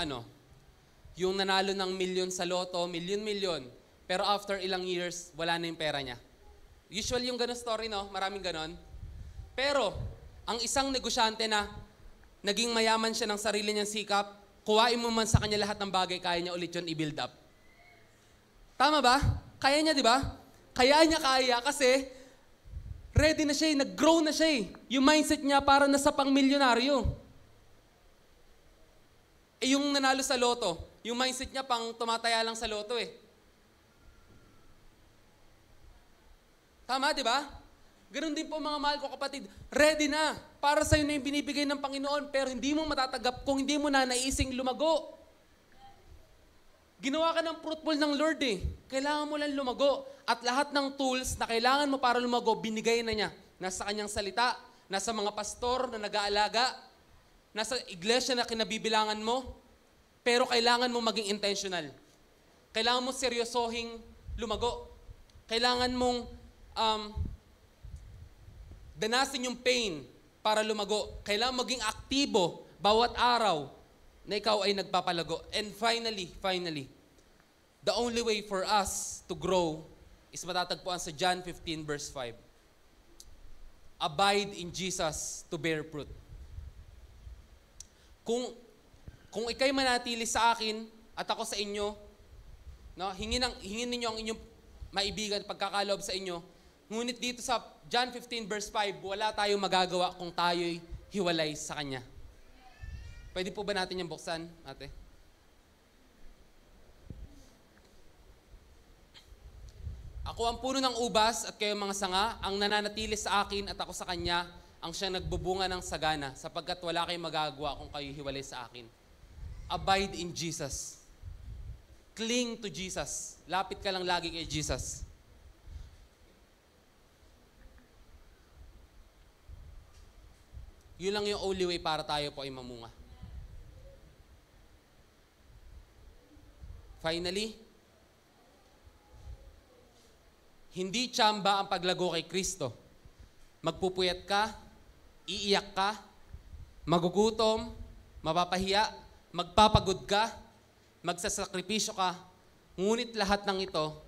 yung nanalo ng milyon sa loto, milyon, pero after ilang years, wala na yung pera niya. Usual yung ganun story, no? Maraming ganon. Pero, ang isang negosyante na naging mayaman siya ng sarili niyang sikap, kuhain mo man sa kanya lahat ng bagay, kaya niya ulit yun i-build up. Tama ba? Kaya niya, di ba? Kaya kasi ready na siya, nag-grow na siya. Yung mindset niya para nasa pang-milyonaryo. Yung nanalo sa loto, yung mindset niya pang tumataya lang sa loto Tama, di ba? Ganun din po mga mahal ko kapatid. Ready na. Para sa'yo na yung binibigay ng Panginoon, pero hindi mo matatanggap kung hindi mo na naising lumago. Ginawa ka ng fruitful ng Lord Kailangan mo lang lumago. At lahat ng tools na kailangan mo para lumago, binigay na niya. Nasa kanyang salita, nasa mga pastor na nag-aalaga, nasa iglesia na kinabibilangan mo. Pero kailangan mo maging intentional. Kailangan mo seryosohing lumago. Kailangan mong danasin yung pain para lumago. Kailangan maging aktibo bawat araw na ikaw ay nagpapalago. And finally, the only way for us to grow is matatagpuan sa John 15 verse 5. Abide in Jesus to bear fruit. Kung ikay manatili sa akin at ako sa inyo, no, hingin ninyo ang inyong maibigan, pagkakaloob sa inyo. Ngunit dito sa John 15 verse 5, wala tayong magagawa kung tayo'y hiwalay sa Kanya. Pwede po ba natin yung buksan, ate? Ako ang puno ng ubas at kayo mga sanga, ang nananatili sa akin at ako sa Kanya, ang siyang nagbubunga ng sagana, sapagkat wala kayong magagawa kung kayo hiwalay sa akin. Abide in Jesus. Cling to Jesus. Lapit ka lang lagi kay Jesus. Yun lang yung only way para tayo po ay mamunga. Finally, hindi tsamba ang paglago kay Kristo. Magpupuyat ka, iiyak ka, magugutom, mapapahiya, magpapagod ka, magsasakripisyo ka, ngunit lahat ng ito,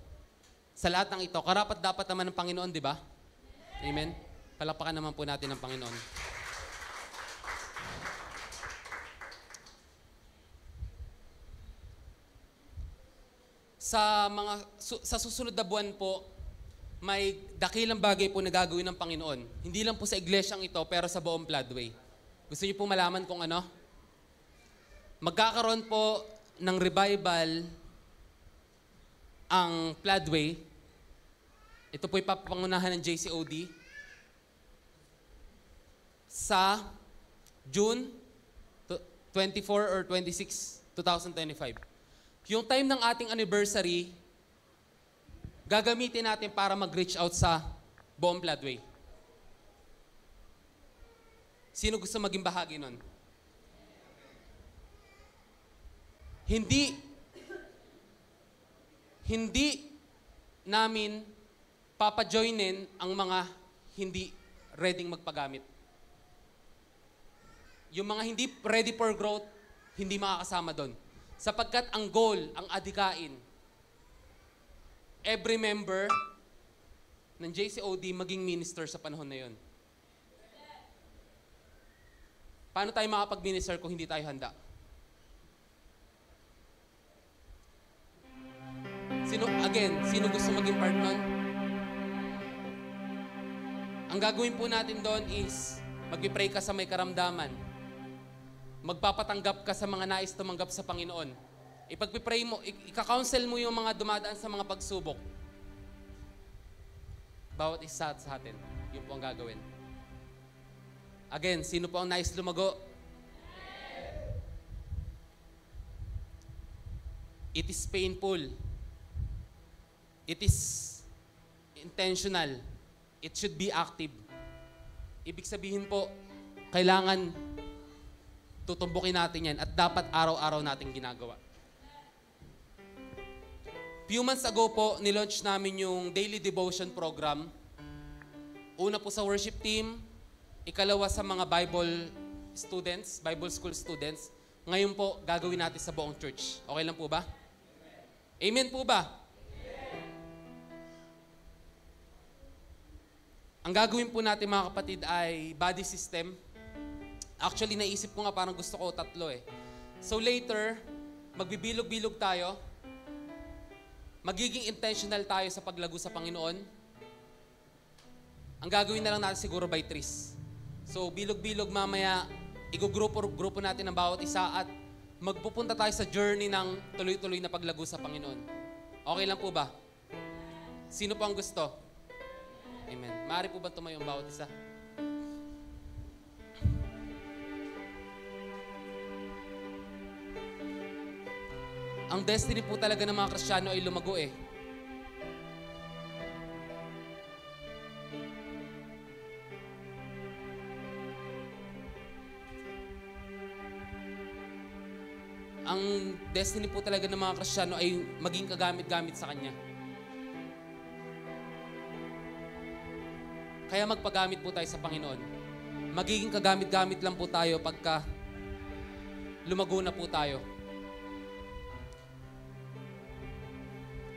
sa lahat ng ito, karapat-dapat naman ng Panginoon, di ba? Amen? Palakpakan naman po natin ng Panginoon. Sa susunod na buwan po, may dakilang bagay po na gagawin ng Panginoon. Hindi lang po sa iglesyang ito, pero sa buong Floodway. Gusto niyo po malaman kung ano? Magkakaroon po ng revival ang Floodway. Ito po ipapangunahan ng JCOD sa June 24 or 26, 2025. Yung time ng ating anniversary, gagamitin natin para mag-reach out sa buong Floodway. Sino gusto maging bahagi nun? Hindi namin papajoinin ang mga hindi ready magpagamit. Yung mga hindi ready for growth, hindi makakasama doon. Sapagkat ang goal, ang adikain, every member ng JCOD maging minister sa panahon na yon. Paano tayo makapag-minister kung hindi tayo handa? Sino gusto maging part nun? Ang gagawin po natin doon is mag-pray ka sa may karamdaman. Magpapatanggap ka sa mga nais tumanggap sa Panginoon. Ipag-pray mo, ika-counsel mo yung mga dumadaan sa mga pagsubok. Bawat isa sa atin, yun po ang gagawin. Again, sino po ang nais lumago? It is painful. It is intentional. It should be active. Ibig sabihin po, kailangan tutumbukin natin yan at dapat araw-araw natin ginagawa. Few months ago po, nilaunch namin yung Daily Devotion Program. Una po sa worship team, ikalawa sa mga Bible students, Bible school students. Ngayon po, gagawin natin sa buong church. Okay lang po ba? Amen po ba? Ang gagawin po natin mga kapatid ay body system. Actually, naisip ko nga parang gusto ko 3 eh. So later, magbibilog-bilog tayo. Magiging intentional tayo sa paglago sa Panginoon. Ang gagawin na lang natin siguro by 3s. So bilog-bilog mamaya, igugrupo natin ang bawat isa at magpupunta tayo sa journey ng tuloy-tuloy na paglago sa Panginoon. Okay lang po ba? Sino po ang gusto? Amen. Maaari po ba tumayo ang bawat isa? Ang destiny po talaga ng mga Kristiyano ay lumago eh. Ang destiny po talaga ng mga Kristiyano ay maging kagamit-gamit sa Kanya. Kaya magpagamit po tayo sa Panginoon. Magiging kagamit-gamit lang po tayo pagka lumago na po tayo.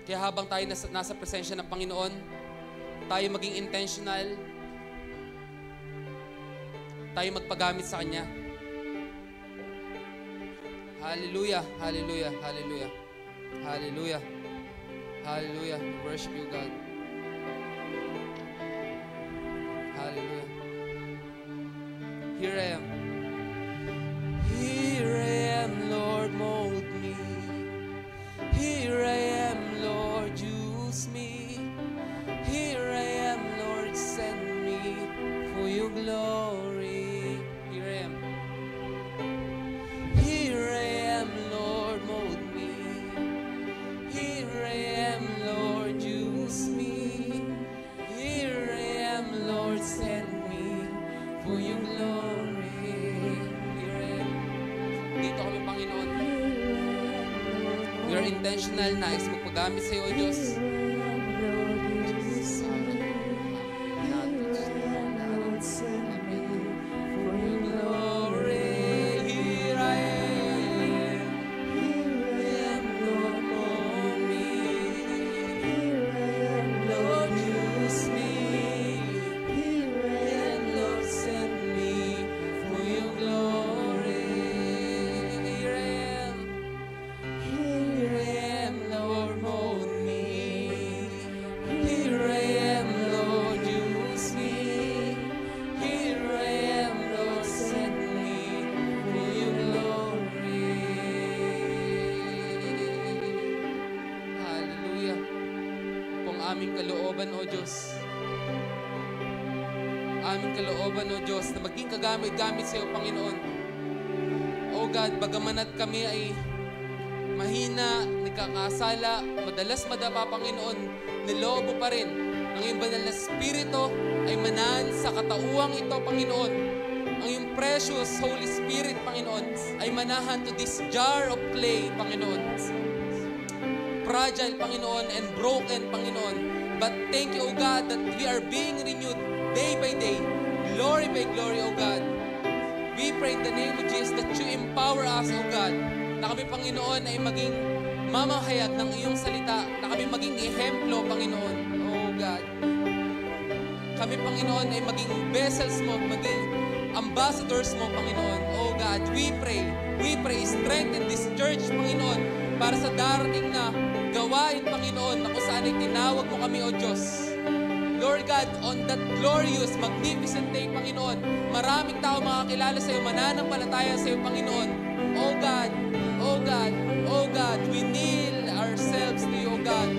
Kaya habang tayo nasa presensya ng Panginoon, tayo maging intentional, tayo magpagamit sa Kanya. Hallelujah, hallelujah, hallelujah, hallelujah, hallelujah. We worship you, God. Hallelujah. Here I am. Here I am, Lord, mold me. Here I am, Lord, use me. Here I am, Lord, send me for your glory. Here I am. Here I am, Lord, mold me. Here I am, Lord, use me. Here I am, Lord, send me for your glory. Here I am. Dito kami, Panginoon. We are intentional na magpagamit sa iyo, O Diyos. Aming kalooban, O Diyos. Aming kalooban, O Diyos, na maging kagamit-gamit sa iyo, Panginoon. O God, bagamanat kami ay mahina, nagkakasala, madalas madapa, Panginoon, niloobo pa rin. Ang iyong banal na Espiritu ay manahan sa katauhang ito, Panginoon. Ang iyong precious Holy Spirit, Panginoon, ay manahan to this jar of clay, Panginoon. Fragile, Panginoon, and broken, Panginoon. But thank you, O God, that we are being renewed day by day, glory by glory, O God. We pray in the name of Jesus that you empower us, O God, na kami, Panginoon, ay maging mamahayag ng iyong salita, na kami maging ehemplo, Panginoon, O God. Kami, Panginoon, ay maging vessels mo, maging ambassadors mo, Panginoon, O God. We pray, strengthen this church, Panginoon, para sa darating na gawain, Panginoon, na kung saan ay tinawag mo kami, O Diyos. Lord God, on that glorious, magnificent day, Panginoon, maraming tao makakilala sa iyo, mananampalataya sa iyo, Panginoon. O God, O God, O God, we kneel ourselves to you, O God.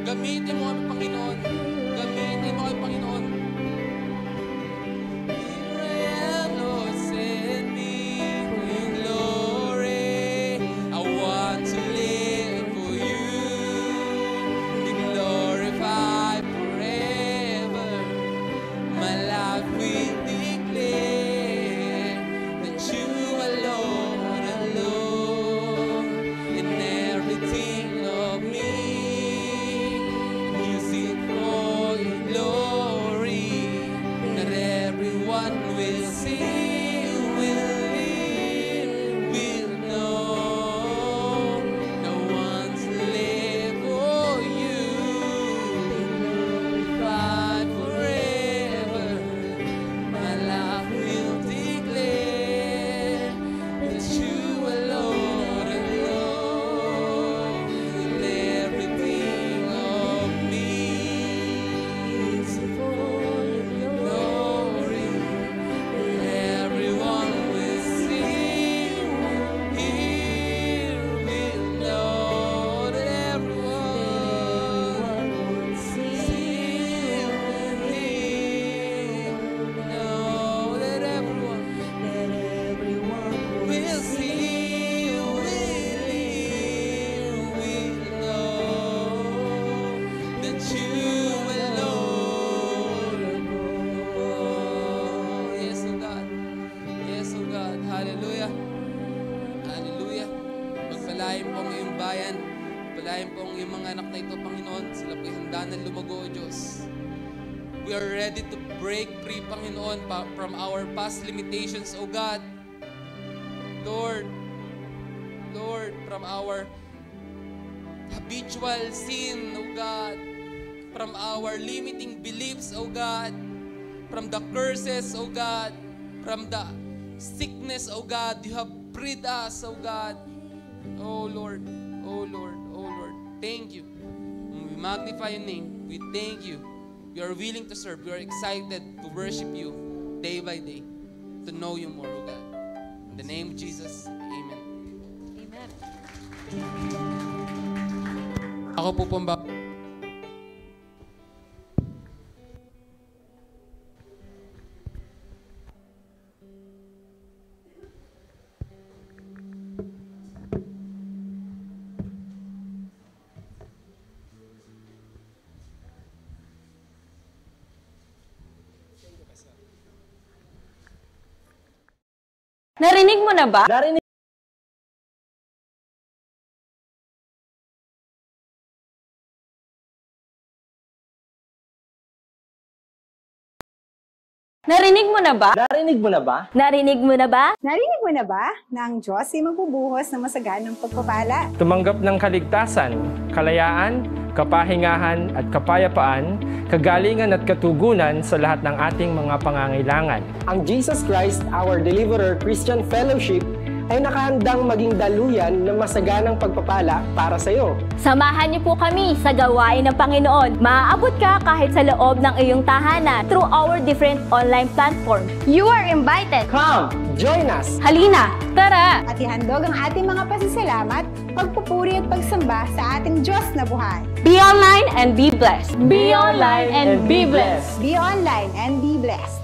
Gamitin mo kami, Panginoon. Gamitin mo kami, Panginoon. we'll sing, we'll live, we'll know no one's live for you. Glorified forever, my life will declare that you are Lord alone, and everything of me is for your glory. Everyone will sing, here will know that everyone will sing, here know that everyone will see, will hear, will know that you alone are God. Yes, oh God. Yes, oh God. Hallelujah. Hallelujah. Magpalain po ang iyong bayan. Palain po ang iyong mga anak na ito, Panginoon. Sila po'y handa na lumago, O Diyos. We are ready to break free, Panginoon, from our past limitations, O God. Lord, from our habitual sin, O God, from our limiting beliefs, O God, from the curses, O God, from the sickness, O God, you have freed us, O God. Oh Lord, oh Lord, oh Lord, thank you. We magnify your name. We thank you. We are willing to serve. We are excited to worship you day by day, to know you more, O God. In the name of Jesus, amen. Amen. Ako po pong Narinig mo na ba? Narinig mo na ba? Narinig mo na ba? Narinig mo na ba? Narinig mo na ba na ang Diyos ay magbubuhos ng masaganang pagpapala? Tumanggap ng kaligtasan, kalayaan, kapahingahan at kapayapaan, kagalingan at katugunan sa lahat ng ating mga pangangailangan. Ang Jesus Christ, our Deliverer Christian Fellowship, ay nakahandang maging daluyan ng masaganang pagpapala para sa iyo. Samahan niyo po kami sa gawain ng Panginoon. Maaabot ka kahit sa loob ng iyong tahanan through our different online platform. You are invited! Come, join us! Halina, tara! At ihandog ang ating mga pasasalamat, pagpupuri at pagsamba sa ating Diyos na buhay. Be online and be blessed. Be online and be blessed. Be online and be blessed.